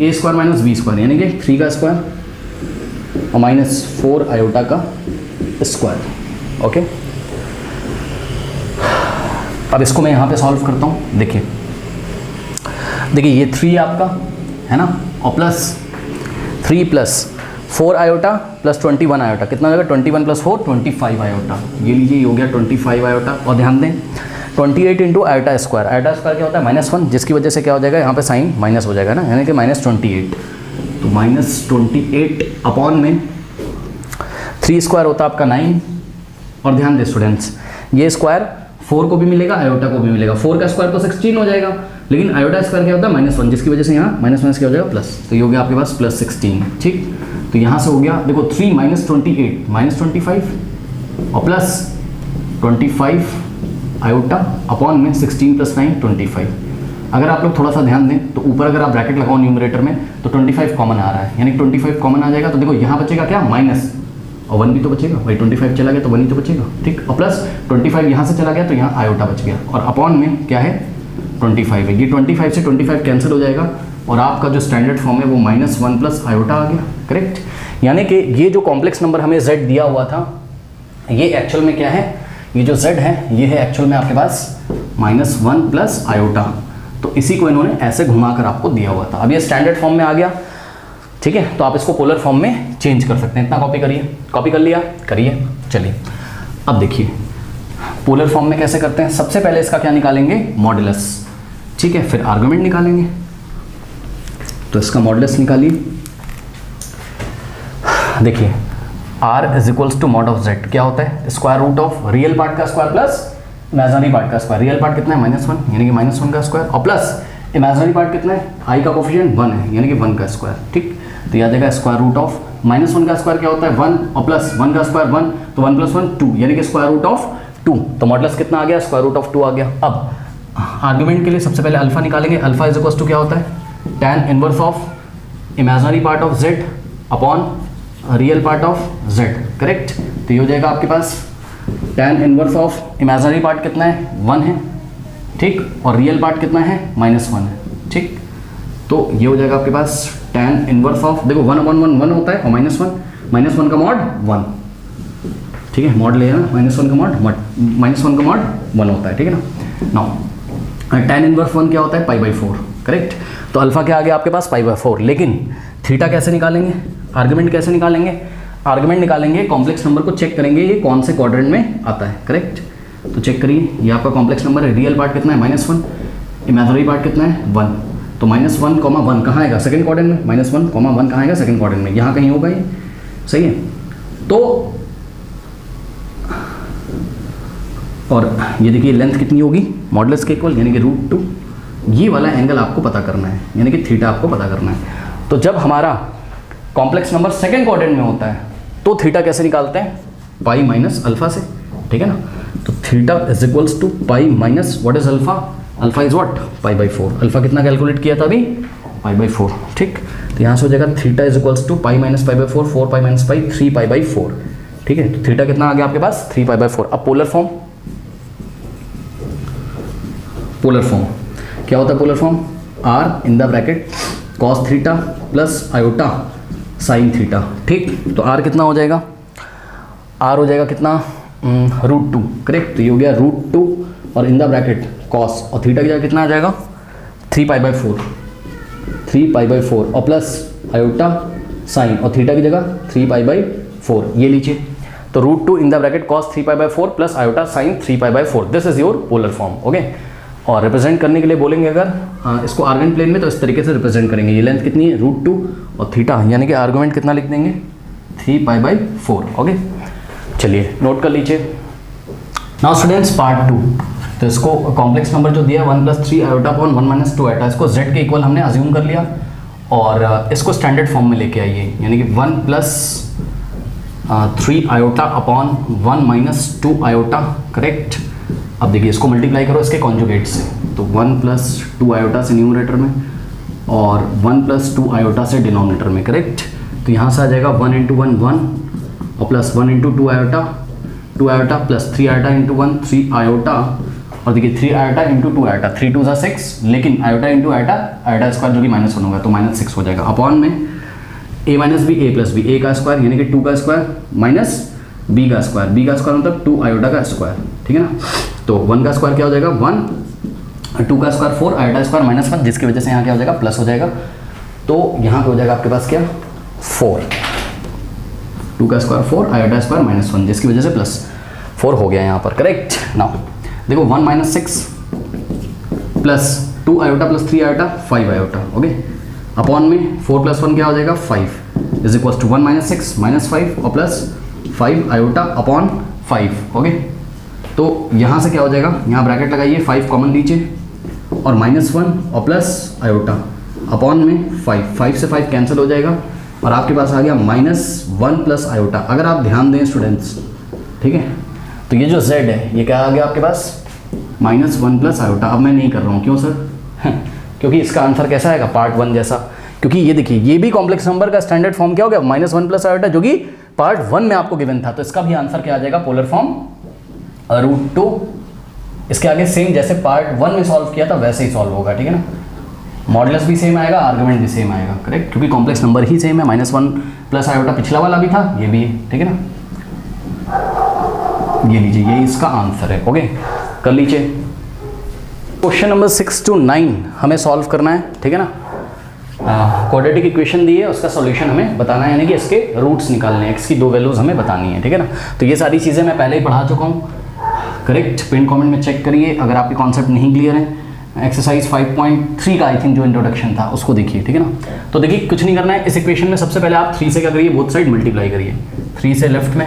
a² - b² यानी कि 3 का स्क्वायर और -4 आयोटा का स्क्वायर, ओके। अब इसको मैं यहाँ पे सॉल्व करता हूँ। देखिए ये 3 आपका है ना, और प्लस 3 + 4 आयोटा प्लस 21 आयोटा, कितना हो जाएगा 21 + 4 25 आयोटा, ये लीजिए ये हो गया 25 आयोटा। और ध्यान दें 28 × आयोटा स्क्वायर, आयोटा स्क्वायर क्या होता है -1, जिसकी वजह से क्या हो जाएगा यहाँ पे साइन माइनस हो जाएगा ना, यानी कि -28, तो -28 अपॉन में 3² होता है आपका 9। और ध्यान दें स्टूडेंट्स, ये स्क्वायर 4 को भी मिलेगा आयोटा को भी मिलेगा, 4 का स्क्वायर तो 16 हो जाएगा, लेकिन आयोटा स्क्वायर क्या होता है -1, जिसकी वजह से यहाँ माइनस क्या हो जाएगा प्लस, तो ये हो गया आपके पास +16, ठीक। तो यहाँ से हो गया देखो 3 - 28 -25 और प्लस 25 आयोटा अपॉन में 16 + 9 25। अगर आप लोग थोड़ा सा ध्यान दें तो ऊपर अगर आप ब्रैकेट लगाओ न्यूमरेटर में तो 25 कॉमन आ रहा है, यानी 25 कॉमन आ जाएगा, तो देखो यहाँ बचेगा क्या माइनस और 1 भी तो बचेगा भाई, 25 चला गया तो 1 ही तो बचेगा, ठीक। और प्लस 25 यहाँ से चला गया तो यहाँ आयोटा बच गया और अपॉन में क्या है 25 है, ये 25 से 25 कैंसिल हो जाएगा और आपका जो स्टैंडर्ड फॉर्म है वो -1 + आयोटा आ गया, करेक्ट। यानी कि ये जो कॉम्प्लेक्स नंबर हमें z दिया हुआ था, ये एक्चुअल में क्या है, ये जो z है ये है एक्चुअल में आपके पास -1 + आयोटा, तो इसी को इन्होंने ऐसे घुमाकर आपको दिया हुआ था। अब ये स्टैंडर्ड फॉर्म में आ गया, ठीक है, तो आप इसको पोलर फॉर्म में चेंज कर सकते हैं। इतना कॉपी करिए, कॉपी कर लिया, करिए। चलिए अब देखिए पोलर फॉर्म में कैसे करते हैं। सबसे पहले इसका क्या निकालेंगे मॉडुलस, ठीक है, फिर आर्गुमेंट निकालेंगे। तो इसका मॉडुलस निकालिए। देखिए r = mod of z क्या होता है, square root of real part का स्क्वायर प्लस इमेजिनरी पार्ट का स्क्वायर। रियल पार्ट कितना है -1, यानी कि -1 का स्क्वायर और प्लस इमेजिनरी पार्ट कितना है, i का कोफिशिएंट 1 है, यानी कि 1 का स्क्वायर, ठीक। तो याद आएगा स्क्वायर रूट ऑफ -1 का स्क्वायर क्या होता है 1 और प्लस 1 का स्क्वायर 1, तो 1 + 1 2, यानी कि स्क्वायर रूट ऑफ 2। तो मॉडुलस कितना आ गया, स्क्वायर रूट ऑफ 2 आ गया। अब आर्गुमेंट के लिए सबसे पहले अल्फा निकालेंगे। अल्फा = क्या होता है tan inverse of imaginary part of z upon real part of z, correct. तो ये हो जाएगा आपके पास tan inverse of imaginary part कितना है 1 है, ठीक, और रियल पार्ट कितना है -1 है, ठीक। तो ये हो जाएगा आपके पास tan इनवर्स ऑफ, देखो 1/1 1 होता है और -1 का मॉड 1, ठीक है, मॉड ले ना, -1 का मॉड 1 होता है, ठीक है ना। नाउ tan इनवर्स 1 क्या होता है π/4, करेक्ट। तो अल्फा क्या आ गया आपके पास π/4, लेकिन थीटा कैसे निकालेंगे, आर्गुमेंट कैसे निकालेंगे, आर्गुमेंट निकालेंगे कॉम्प्लेक्स नंबर को चेक करेंगे ये कौन से क्वाड्रेंट में आता है, करेक्ट। तो चेक करिए, ये आपका कॉम्प्लेक्स नंबर है, रियल पार्ट कितना है -1, इमेजिनरी पार्ट कितना है 1, तो -1, 1 कहाँ आएगा सेकंड क्वाड्रेंट में, -1, 1 कहाँ आएगा सेकंड क्वाड्रेंट में, यहाँ कहीं होगा ये, सही है। तो और ये देखिए लेंथ कितनी होगी मॉडुलस के इक्वल, यानी कि √2। ये वाला एंगल आपको पता करना है, यानी कि थीटा आपको पता करना है। तो जब हमारा कॉम्प्लेक्स नंबर सेकंड क्वाड्रेंट में होता है तो थीटा कैसे निकालते हैं, पाई माइनस अल्फा से, ठीक है ना। तो theta = pi minus what is alpha, alpha is what π/4। Alpha कितना कैलकुलेट किया था अभी π/4, ठीक। तो यहाँ से हो जाएगा theta = pi minus π/4, 4 pi minus pi 3 π/4, ठीक है। तो थीटा कितना आ गया आपके पास 3 π/4। अब पोलर फॉर्म, पोलर फॉर्म क्या होता है, polar form r in the bracket cos theta plus iota sine theta, ठीक। तो r कितना हो जाएगा, r हो जाएगा कितना √2, करेक्ट। तो ये हो गया √2 और इन द ब्रैकेट cos, और थीटा की जगह कितना आ जाएगा 3 π/4 और प्लस आयोटा साइन, और थीटा की जगह 3 π/4, ये लीजिए। तो √2 in the bracket cos 3 π/4 plus iota sine 3 π/4, this is your polar form, okay. और रिप्रेजेंट करने के लिए बोलेंगे अगर इसको आर्गुमेंट प्लेन में तो इस तरीके से रिप्रेजेंट करेंगे। ये लेंथ कितनी है √2 और थीटा यानी कि आर्गुमेंट कितना लिख देंगे 3π/4। ओके चलिए नोट कर लीजिए। नाउ स्टूडेंट्स पार्ट 2, तो इसको कॉम्प्लेक्स नंबर जो दिया 1 + 3 आयोटा अपॉन 1 - 2 आयोटा, इसको z के इक्वल हमने अज्यूम कर लिया और इसको स्टैंडर्ड फॉर्म में लेके आइए, यानी कि 1 + 3 आयोटा अपॉन 1 - 2 आयोटा। करेक्ट। अब देखिए इसको मल्टीप्लाई करो इसके कॉन्जुगेट से, तो 1 + 2 आयोटा से न्यूमरेटर में और 1 + 2 आयोटा से डिनोमिनेटर में। करेक्ट। तो यहाँ से आ जाएगा 1 × 1 1 और plus 1 × 2 iota 2 iota plus 3 iota × 1 3 iota और देखिए 3 आयोटा × 2 आयोटा 3 × 2 = 6, लेकिन आयोटा × आयोटा आयोटा स्क्वायर जो कि -1 होगा तो -6 हो जाएगा अपॉन में a - b a + b, a का स्क्वायर यानी कि 2 का स्क्वायर माइनस b का स्क्वायर, b का स्क्वायर मतलब 2 आयोटा का स्क्वायर। ठीक है ना। तो 1 का स्क्वायर क्या हो जाएगा 1, 2 का स्क्वायर 4, आयोटा स्क्वायर -1, जिसकी वजह से यहाँ क्या हो जाएगा प्लस हो जाएगा। तो यहाँ पे हो जाएगा आपके पास क्या 4, 2 का स्क्वायर 4, आयोटा स्क्वायर -1, जिसकी वजह से प्लस 4 हो गया यहाँ पर। करेक्ट। नाउ देखो 1 - 6 plus 2 iota plus 3 iota 5 iota. Okay upon में 4 + 1 क्या हो जाएगा 5 इज इक्वल टू 1 - 6 -5 और प्लस 5 आयोटा अपॉन 5। ओके तो यहाँ से क्या हो जाएगा, यहाँ ब्रैकेट लगाइए 5 कॉमन लीजिए और -1 और प्लस आयोटा अपॉन में 5 से 5 कैंसिल हो जाएगा और आपके पास आ गया -1 प्लस आयोटा। अगर आप ध्यान दें स्टूडेंट्स, ठीक है, तो ये जो z है ये क्या आ गया आपके पास -1 प्लस आयोटा। अब मैं नहीं कर रहा हूँ, क्यों सर क्योंकि इसका आंसर कैसा आएगा पार्ट 1 जैसा, क्योंकि ये देखिए ये भी कॉम्प्लेक्स नंबर का स्टैंडर्ड फॉर्म क्या हो गया -1 प्लस आयोटा, जो कि पार्ट 1 में आपको गिवन था। तो इसका भी आंसर क्या आ जाएगा पोलर फॉर्म √2। इसके आगे सेम जैसे पार्ट 1 में सॉल्व किया था वैसे ही सॉल्व होगा। ठीक है ना। मॉडुलस भी सेम आएगा, आर्गुमेंट भी सेम आएगा। करेक्ट, क्योंकि कॉम्प्लेक्स नंबर ही सेम है। -1 प्लस आयोटा पिछला वाला भी था, ये भी है। ठीक है ना। ये लीजिए, ये इसका आंसर है। ओके कर लीजिए। क्वेश्चन नंबर 6 to 9 हमें सॉल्व करना है। ठीक है ना। क्वाड्रेटिक इक्वेशन दी है, उसका सॉल्यूशन हमें बताना है, यानी कि इसके रूट्स निकालने हैं, x की 2 वैल्यूज हमें बतानी है। ठीक है ना। तो ये सारी चीज़ें मैं पहले ही पढ़ा चुका हूँ। करेक्ट, पिन कमेंट में चेक करिए अगर आपके कॉन्सेप्ट नहीं क्लियर है। एक्सरसाइज 5.3 का आई थिंक जो इंट्रोडक्शन था उसको देखिए। ठीक है ना। तो देखिए कुछ नहीं करना है इस इक्वेशन में, सबसे पहले आप 3 से क्या करिए बोथ साइड मल्टीप्लाई करिए। 3 से लेफ्ट में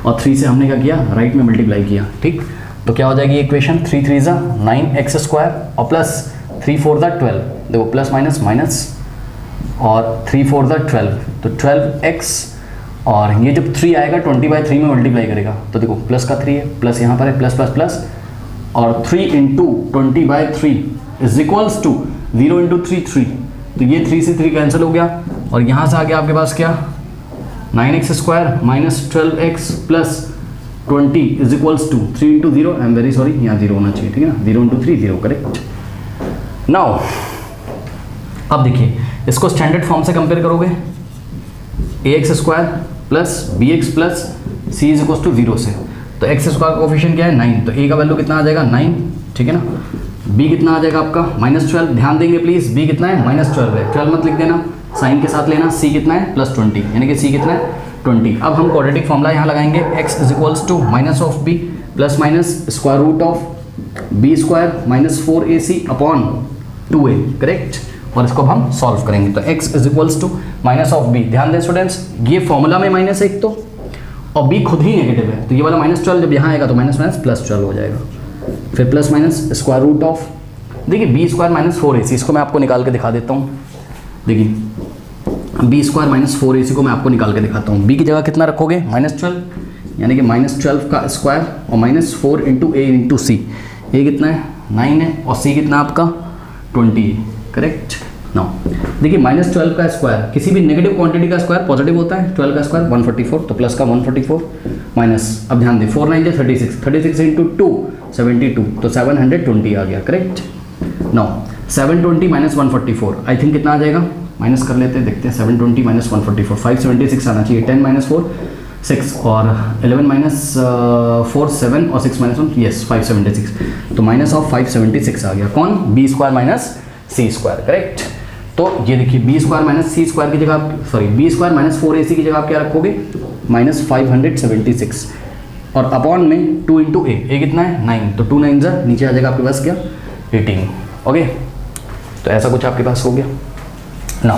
और 3 से हमने क्या किया राइट में मल्टीप्लाई किया। ठीक, तो क्या हो जाएगी इक्वेशन 3 × 3 = 9x² और प्लस 3 × 4 = 12। देखो प्लस माइनस माइनस और 3 × 4 = 12, तो 12x और ये जब 3 आएगा 20/3 में मल्टीप्लाई करेगा तो देखो प्लस का 3 है, प्लस यहाँ पर है प्लस प्लस प्लस और 3 × 20/3 इज इक्वल्स टू 0 × 3 3। तो ये 3 से 3 कैंसिल हो गया और यहाँ से आगे आपके पास क्या 9x² - 12x plus 20 is equals to 3 × 0, I am very sorry यहाँ 0 होना चाहिए। ठीक है ना। 0 × 3 0। करेक्ट। नाउ अब देखिए इसको स्टैंडर्ड फॉर्म से कंपेयर करोगे ax² plus bx plus c is equals to 0 से, तो x² का कोफिशिएंट क्या है 9, तो a का वैल्यू कितना आ जाएगा 9। ठीक है ना। b कितना आ जाएगा आपका -12, ध्यान देंगे प्लीज, b कितना है -12 है, 12 मत लिख देना, साइन के साथ लेना। c कितना है +20, यानी कि c कितना है 20। अब हम क्वाड्रेटिक फॉर्मूला यहाँ लगाएंगे x is equals to -b plus minus square root of b² - 4ac upon 2a। Correct, और इसको अब हम सॉल्व करेंगे। तो x is equals to -b, ध्यान दें स्टूडेंट्स ये फॉर्मूला में -1 तो और b खुद ही नेगेटिव है, तो ये वाला -12 जब यहाँ आएगा तो माइनस +12 हो जाएगा, फिर plus minus square root of देखिए b² - 4ac, इसको मैं आपको निकाल के दिखा देता हूँ। देखिए b² - 4ac को मैं आपको निकाल के दिखाता हूँ। b की जगह कितना रखोगे -12, यानी कि -12 का स्क्वायर और -4 × a × c, ये कितना है 9 है और c कितना आपका 20 है। करेक्ट। नाउ देखिए -12 का स्क्वायर, किसी भी नेगेटिव क्वांटिटी का स्क्वायर पॉजिटिव होता है, 12 का स्क्वायर 144, तो प्लस का 144 माइनस, अब ध्यान दें 4 9 36, 36 × 2 72, तो 720 आ गया। करेक्ट। नाउ 720 - 144 आई थिंक कितना आ जाएगा, माइनस कर लेते हैं, देखते हैं 720 - 144 576 आना चाहिए। 10 - 4 6 और 11 - 4 7 और 6 - 1 यस 576, तो -576 आ गया। कौन b² - c²। करेक्ट। तो ये देखिए b² - c² की जगह सॉरी b² - 4ac की जगह आप क्या रखोगे -576 और अपॉन में 2 × a कितना है 9, तो 2 9 नीचे आ जाएगा आपके पास क्या 18। ओके, तो ऐसा कुछ आपके पास हो गया ना।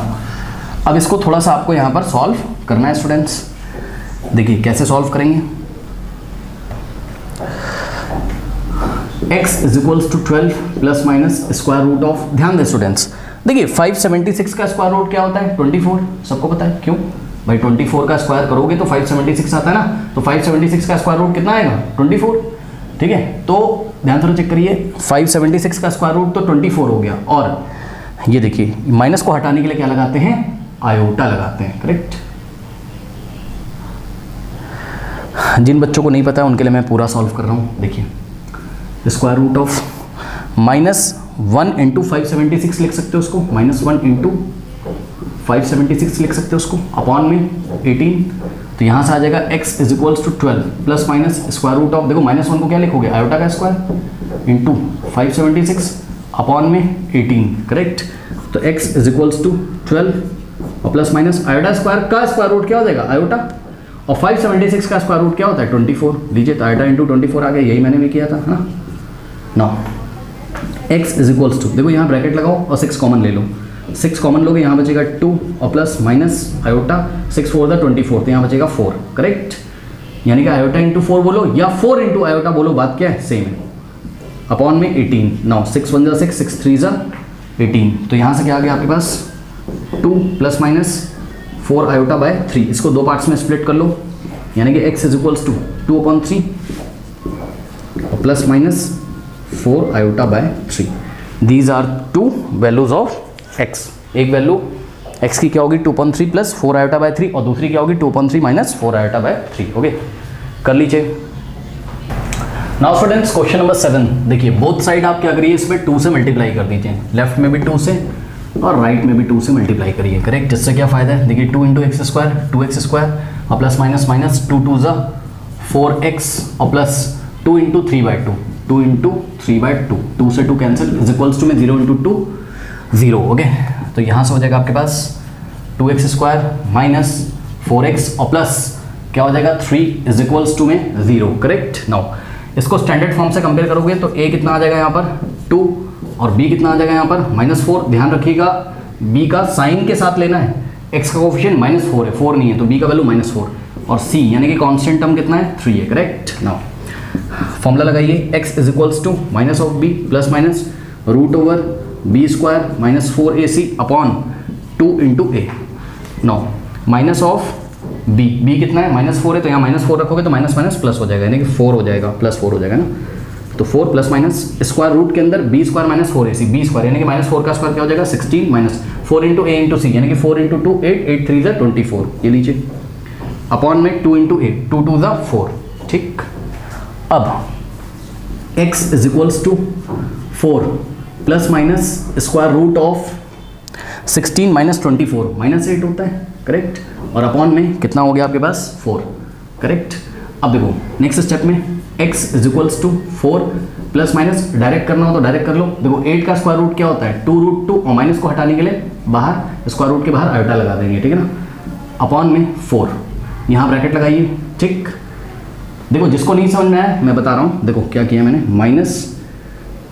अब इसको थोड़ा सा आपको यहाँ पर सॉल्व करना है स्टूडेंट्स। देखिए कैसे सॉल्व करेंगे। x is equals to 12 plus minus square root of, ध्यान दें स्टूडेंट्स, देखिए 576 का स्क्वायर रूट क्या होता है 24, सबको पता है। क्यों भाई, 24 का स्क्वायर करोगे तो 576 आता है ना, तो 576 का स्क्वायर रूट कितना आएगा 24। ठीक है, तो ध्यान से चेक करिए, 576 का स्क्वायर रूट तो 24 हो गया, और ये देखिए माइनस को हटाने के लिए क्या लगाते हैं, आयोटा लगाते हैं। करेक्ट, जिन बच्चों को नहीं पता है उनके लिए मैं पूरा सॉल्व कर रहा हूँ। देखिए स्क्वायर रूट ऑफ -1 इंटू 576 लिख सकते हो उसको, -1 इंटू 576 लिख सकते हो उसको, अपॉन में 18। तो यहाँ से आ जाएगा x is equals to 12 plus minus square root of, देखो -1 को क्या लिखोगे, आयोटा का स्क्वायर इंटू 576 अपॉन में 18। करेक्ट, तो x इज इक्वल्स टू 12 और प्लस माइनस आयोटा स्क्वायर का स्क्वायर रूट क्या हो जाएगा आयोटा, और 576 का स्क्वायर रूट क्या होता है 24। लीजिए, तो आयोटा इंटू 24 आ गया, यही मैंने भी किया था ना। Now x is equals to, देखो यहाँ ब्रैकेट लगाओ और 6 कॉमन ले लो, 6 कॉमन लोगे, यहाँ बचेगा 2 और प्लस माइनस आयोटा, 6 4 द 24, तो यहाँ बचेगा 4। करेक्ट, यानी कि आयोटा इंटू 4 बोलो या 4 इंटू आयोटा बोलो, बात क्या है सेम है, अपॉन में 18। नाउ 6 1 जा 6, 6 3 जा 18, तो यहाँ से क्या आ गया आपके पास 2 प्लस माइनस 4 आयोटा बाय 3, इसको दो पार्ट्स में स्प्लिट कर लो, यानी कि x इज इक्वल्स टू 2/3 और plus minus 4 iota by 3। These are two values of x। एक वैल्यू x की क्या होगी 2/3 प्लस 4 आयोटा बाय 3, और दूसरी क्या होगी 2/3 माइनस 4 आयोटा बाय 3। ओके, कर लीजिए। नाउ स्टूडेंट्स क्वेश्चन नंबर 7, देखिए बोथ साइड आप क्या करिए, इसमें 2 से मल्टीप्लाई कर दीजिए, लेफ्ट में भी 2 से और राइट में भी 2 से मल्टीप्लाई करिए। करेक्ट, जिससे क्या फायदा है, देखिए 2 into x square 2x square और प्लस माइनस माइनस 2 2 ज़ा 4x और प्लस 2 इंटू 3/2, 2 इंटू 3/2, 2 से 2 कैंसिल, इज इक्वल्स टू में 0 इंटू 2 0। ओके, तो यहाँ से हो जाएगा आपके पास 2x स्क्वायर माइनस 4x और प्लस क्या हो जाएगा 3 इज इक्वल्स टू में 0। करेक्ट, नाउ इसको स्टैंडर्ड फॉर्म से कंपेयर करोगे तो a कितना आ जाएगा यहाँ पर 2 और b कितना आ जाएगा यहाँ पर -4। ध्यान रखिएगा b का साइन के साथ लेना है, x का कोफिशिएंट -4 है, 4 नहीं है, तो b का वैल्यू -4 और c यानी कि कांस्टेंट टर्म कितना है 3 है। करेक्ट, नाउ फॉर्मूला लगाइए, x is equals to minus of b plus minus root over b square minus 4ac upon 2 into a। Now minus of b कितना है -4 है, तो यहाँ -4 रखोगे तो माइनस माइनस प्लस हो जाएगा, यानी कि 4 हो जाएगा, +4 हो जाएगा ना, तो 4 प्लस माइनस स्क्वायर रूट के अंदर b square minus 4ac, b square यानी कि -4 का स्क्वायर क्या हो जाएगा 16 minus 4 into a into c, यानी कि 4 इंटू 2 8, 8 3 ज़ा 24, ये लीजिए, अपॉन में 2 इंटू 8, 2 2 ज़ा 4। ठीक, अब x is equals to 4 plus minus square root of 16 minus 24 -8 होता है। करेक्ट, और अपॉन में कितना हो गया आपके पास 4। करेक्ट, अब देखो नेक्स्ट स्टेप में x is equals to 4 plus minus, direct करना हो तो डायरेक्ट कर लो। देखो 8 का स्क्वायर रूट क्या होता है 2√2, और माइनस को हटाने के लिए बाहर स्क्वायर रूट के बाहर आयोटा लगा देंगे, ठीक है ना, अपॉन में 4, यहाँ ब्रैकेट लगाइए। ठीक, देखो जिसको नहीं समझ में आया मैं बता रहा हूँ, देखो क्या किया मैंने,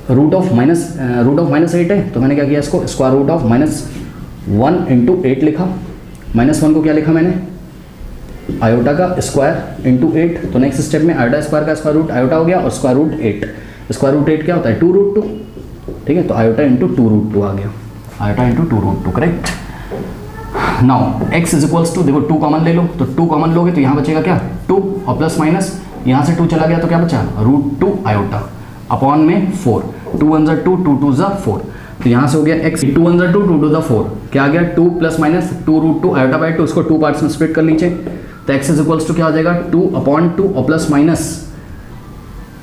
रूट ऑफ -8 है, तो मैंने क्या किया, इसको स्क्वायर रूट ऑफ -1 इंटू 8 लिखा, -1 को क्या लिखा मैंने आयोटा का स्क्वायर इंटू 8, तो नेक्स्ट स्टेप में आयोटा स्क्वायर का स्क्वायर रूट आयोटा हो गया, और स्क्वायर रूट 8, स्क्वायर रूट 8 क्या होता है 2√2, ठीक है, तो आयोटा इंटू 2√2 आ गया, iota into 2√2। Correct, now x is equals to, देखो 2 कॉमन ले लो, तो 2 कॉमन लोगे तो यहाँ बचेगा क्या 2 और प्लस माइनस यहाँ से 2 चला गया तो क्या बचा √2 आयोटा अपॉन में 4, 2 1 ज़ा 2, 2 2 ज़ा 4, तो यहाँ से हो गया x 2 1 ज़ा 2, 2 2 ज़ा 4, क्या आ गया 2 प्लस माइनस 2√2 आयोटा बाय 2, इसको 2 पार्ट्स में स्प्लिट कर लीजिए, तो x इज इक्वल्स टू क्या हो जाएगा 2/2 और प्लस माइनस,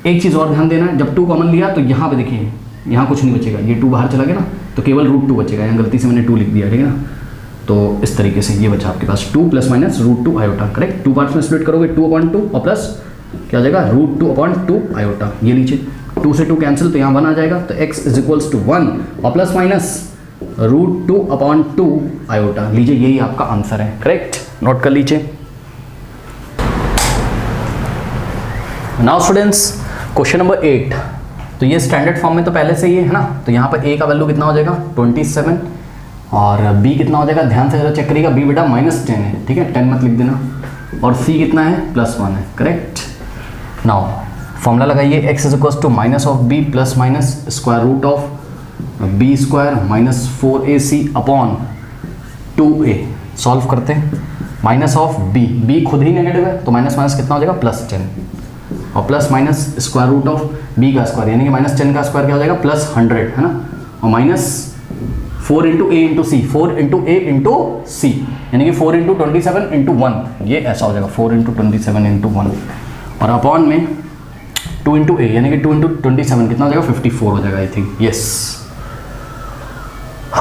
एक चीज़ और ध्यान देना है, जब 2 कॉमन लिया तो यहाँ पे देखिए यहाँ कुछ नहीं बचेगा, ये 2 बाहर चला गया ना, तो केवल √2 बचेगा, यहाँ गलती से मैंने 2 लिख दिया, ठीक है ना, तो इस तरीके से ये बचा आपके पास 2 plus minus √2 iota. Correct, 2 parts में स्प्लिट करोगे 2/2 और प्लस क्या हो जाएगा √2/2 आयोटा, ये लीजिए 2 से 2 कैंसिल, तो यहाँ 1 आ जाएगा, तो x इज इक्वल्स टू 1 और प्लस माइनस √2/2 आयोटा, लीजिए यही आपका आंसर है। करेक्ट, नोट कर लीजिए। नाउ स्टूडेंट्स क्वेश्चन नंबर 8, तो ये स्टैंडर्ड फॉर्म में तो पहले से ही है ना, तो यहाँ पर a का वैल्यू कितना हो जाएगा 27 और b कितना हो जाएगा, ध्यान से जरा चेक करिएगा, b बेटा -10 है, ठीक है 10 मत लिख देना, और c कितना है +1 है, करेक्ट। नाउ फॉर्मूला लगाइए, x is equals to minus of b plus minus square root of b square minus 4ac upon 2a। Solve करते हैं, माइनस ऑफ b खुद ही नेगेटिव है तो माइनस माइनस कितना हो जाएगा +10 और plus minus square root of b का स्क्वायर यानी कि -10 का स्क्वायर क्या हो जाएगा +100 है ना, और minus 4 into a into C, 4 into a into C यानी कि 4 इंटू 27 इंटू 1, ये ऐसा हो जाएगा 4 इंटू 27 इंटू 1 और अपॉन में 2 इंटू a यानी कि 2 इंटू 27 कितना हो जाएगा 54 हो जाएगा I think, yes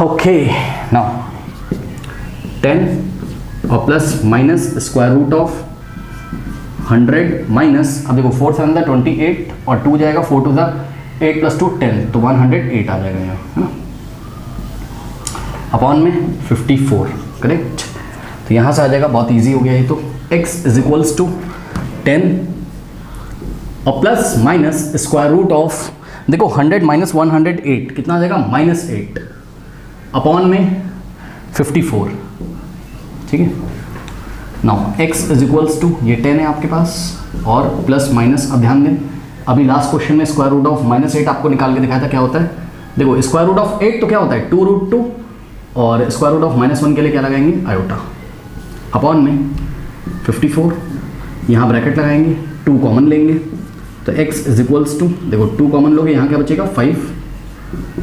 okay. Now 10 और plus minus square root of 100 minus, अब देखो 4 7 28 और 2 जाएगा 4 2 8 प्लस 2 10 तो 108 आ जाएगा यहाँ, है ना, अपॉन में 54, करेक्ट। तो यहाँ से आ जाएगा, बहुत इजी हो गया ये तो, x इज इक्वल्स टू 10 और plus minus square root of, देखो 100 माइनस 108 कितना आ जाएगा -8 अपॉन में 54, ठीक है। Now x is equals to, ये 10 है आपके पास और प्लस माइनस, अब ध्यान दें अभी लास्ट क्वेश्चन में स्क्वायर रूट ऑफ -8 आपको निकाल के दिखाया था, क्या होता है, देखो स्क्वायर रूट ऑफ 8 तो क्या होता है 2√2 और स्क्वायर रूट ऑफ -1 के लिए क्या लगाएंगे आयोटा, अपॉन में 54, यहाँ ब्रैकेट लगाएंगे, 2 कॉमन लेंगे तो x इज इक्वल्स टू, देखो 2 कॉमन लोगे यहाँ क्या बचेगा 5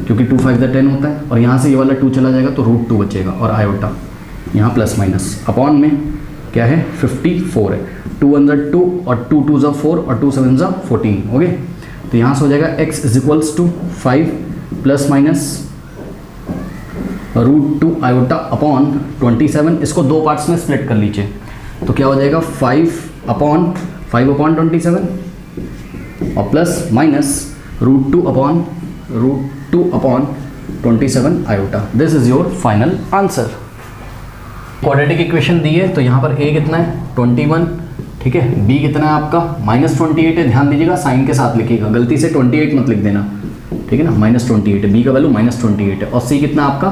क्योंकि 2 5 10 होता है और यहाँ से ये वाला 2 चला जाएगा तो √2 बचेगा और आयोटा यहाँ प्लस माइनस, अपॉन में क्या है 54 है, 2 अंदर 2 और 2 2 4 और 2 7 14, ओके। तो यहाँ से हो जाएगा x is equals to 5 plus minus √2 iota upon 27, इसको 2 पार्ट्स में स्प्लिट कर लीजिए तो क्या हो जाएगा 5 अपॉन 27 और plus minus √2 upon 27 iota. This is your final answer. Quadratic equation दी है तो यहाँ पर a कितना है 21, ठीक है, b कितना है आपका -28 है, ध्यान दीजिएगा साइन के साथ लिखिएगा, गलती से 28 मत लिख देना, ठीक है ना, -28 है, b का वैल्यू -28 है और c कितना आपका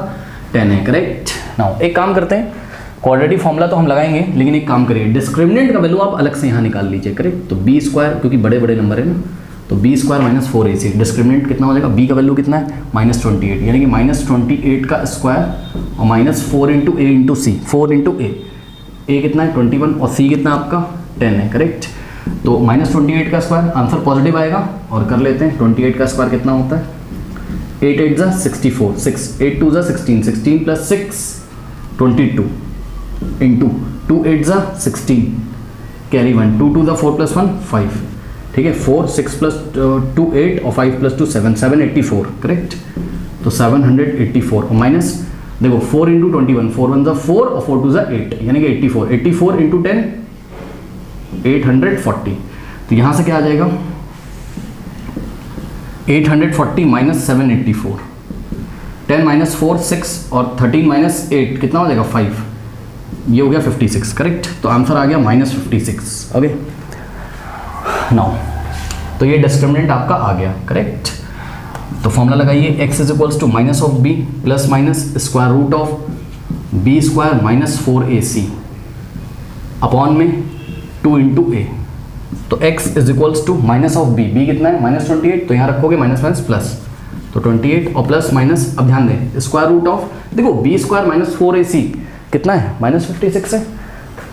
10 है, करेक्ट। नाउ एक काम करते हैं, क्वाड्रेटिक फॉर्मूला तो हम लगाएंगे लेकिन एक काम करिए, डिस्क्रिमिनेंट का वैल्यू आप अलग से यहाँ निकाल लीजिए, करेक्ट। तो b स्क्वायर क्योंकि बड़े बड़े नंबर है ना, तो b square minus 4ac, discriminant कितना हो जाएगा, b का वैल्यू कितना है -28 यानी कि -28 का स्क्वायर और -4 into a into C, 4 into a कितना है 21 और c कितना आपका 10 है, करेक्ट। तो -28 का स्क्वायर आंसर पॉजिटिव आएगा और कर लेते हैं, 28 का स्क्वायर कितना होता है 8 8 ज़ा 64, 6 8 2 ज़ा 16, 16 प्लस 6 22 इंटू 2 8 ज़ा 16 कैरी 1, 2 2 ज़ा 4 प्लस 1 5, ठीक है, 4 6 प्लस 2 8 और 5 प्लस 2 7 784, करेक्ट। तो 784 और माइनस देखो 4 इंटू 21, 4 1 ज़ा 4 और 4 2 ज़ा 8 यानी कि 84 इंटू 10 840, तो यहाँ से क्या आ जाएगा 840 माइनस 784, 10 माइनस 4 6 और 13 माइनस 8 कितना हो जाएगा 5, ये हो गया 56, करेक्ट। तो आंसर आ गया -56, ओके। नाउ तो ये डिस्क्रिमिनेंट आपका आ गया, करेक्ट। तो फॉर्मूला लगाइए, x is equals to minus of b plus minus square root of b square minus 4ac upon में 2 इंटू a। तो x is equals to minus of b कितना है -28, तो यहाँ रखोगे माइनस माइनस प्लस, तो 28 और प्लस माइनस, अब ध्यान दें स्क्वायर रूट ऑफ, देखो b स्क्वायर माइनस 4ac कितना है -56 है,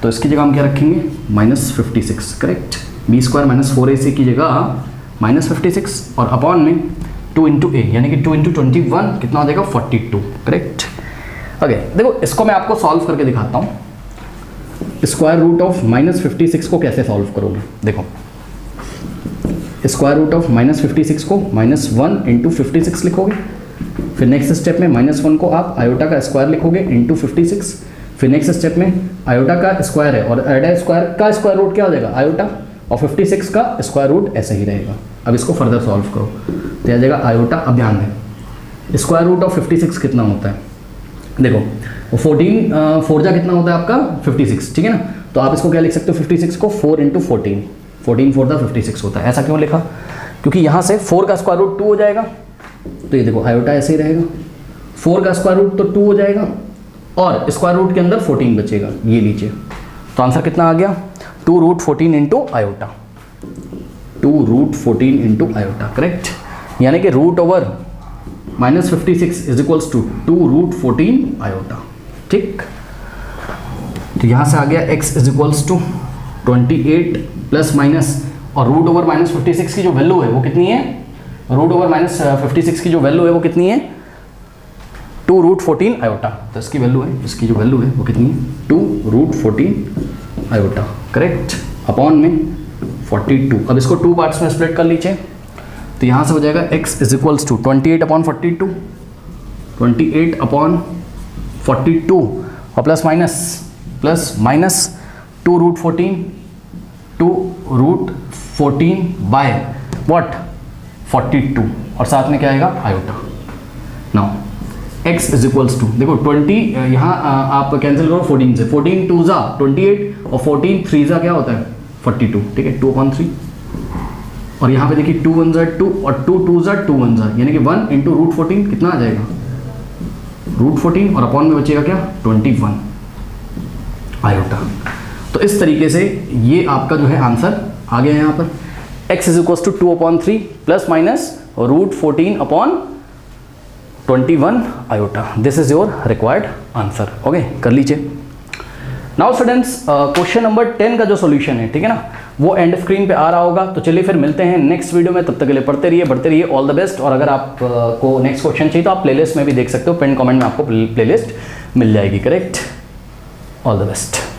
तो इसकी जगह हम क्या रखेंगे -56, correct. b square minus 4ac की जगह -56 और अपॉन में 2 इंटू a यानी कि 2 इंटू 21 कितना हो जाएगा 42, करेक्ट। ओके देखो इसको मैं आपको सॉल्व करके दिखाता हूँ, स्क्वायर रूट ऑफ -56 को कैसे सॉल्व करोगे। देखो स्क्वायर रूट ऑफ -56 को -1 इंटू 56 लिखोगे, फिर नेक्स्ट स्टेप में -1 को आप आयोटा का स्क्वायर लिखोगे इंटू 56, फिर नेक्स्ट स्टेप में आयोटा का स्क्वायर है और आयोटा स्क्वायर का स्क्वायर रूट क्या हो जाएगा आयोटा, और 56 का स्क्वायर रूट ऐसे ही रहेगा। अब इसको फर्दर सॉल्व करो तो आ जाएगा आयोटा, अब ध्यान दें स्क्वायर रूट ऑफ 56 कितना होता है, देखो 14 4 जा कितना होता है आपका 56, ठीक है ना, तो आप इसको क्या लिख सकते हो 56 को 4 इंटू 14 4 दा 56 होता है। ऐसा क्यों लिखा, क्योंकि यहाँ से 4 का स्क्वायर रूट 2 हो जाएगा, तो ये देखो आयोटा ऐसे ही रहेगा, 4 का स्क्वायर रूट तो 2 हो जाएगा और स्क्वायर रूट के अंदर 14 बचेगा, ये लीजिए। तो आंसर कितना आ गया, 2 root 14 into iota, 2 root 14 into iota, correct. यानी कि root over -56 is equals to 2 root 14 iota, ठीक। तो यहाँ से आ गया x is equals to 28 plus minus, और रूट ओवर -56 की जो वैल्यू है वो कितनी है, रूट ओवर -56 की जो वैल्यू है वो कितनी है, 2 रूट 14 आयोटा। तो इसकी वैल्यू है, इसकी जो वैल्यू है वो कितनी है, 2 रूट 14 आयोटा, करेक्ट, अपॉन में 42। अब इसको 2 पार्ट्स में स्प्लिट कर लीजिए, तो यहाँ से हो जाएगा x is equals to 28 upon 42, 28 upon 42 और plus minus 2 root 14, 2 root 14 by what 42, और साथ में क्या आएगा iota. Now x is equals to, देखो 20 यहाँ आप कैंसिल करो 14 से, 14 2 जा 28 और 14 3 जा क्या होता है 42, ठीक है, 2/3। और यहाँ पे देखिए 2 1 जा 2 और 2 2 जा 2 1 जा, यानी कि 1 इंटू रूट 14 कितना आ जाएगा, रूट 14 और अपॉन में बचेगा क्या 21 आयोटा। तो इस तरीके से ये आपका जो है आंसर आ गया यहाँ पर, x is equals to 2/3 plus minus root 14 upon 21 iota. This is your required answer. Okay, कर लीजिए। नाउ स्टूडेंट्स, क्वेश्चन नंबर 10 का जो सॉल्यूशन है, ठीक है ना, वो एंड स्क्रीन पे आ रहा होगा। तो चलिए फिर मिलते हैं नेक्स्ट वीडियो में, तब तक के लिए पढ़ते रहिए, बढ़ते रहिए, ऑल द बेस्ट। और अगर आप को नेक्स्ट क्वेश्चन चाहिए तो आप प्लेलिस्ट में भी देख सकते हो, पिन कमेंट में आपको प्लेलिस्ट मिल जाएगी, करेक्ट। All the best.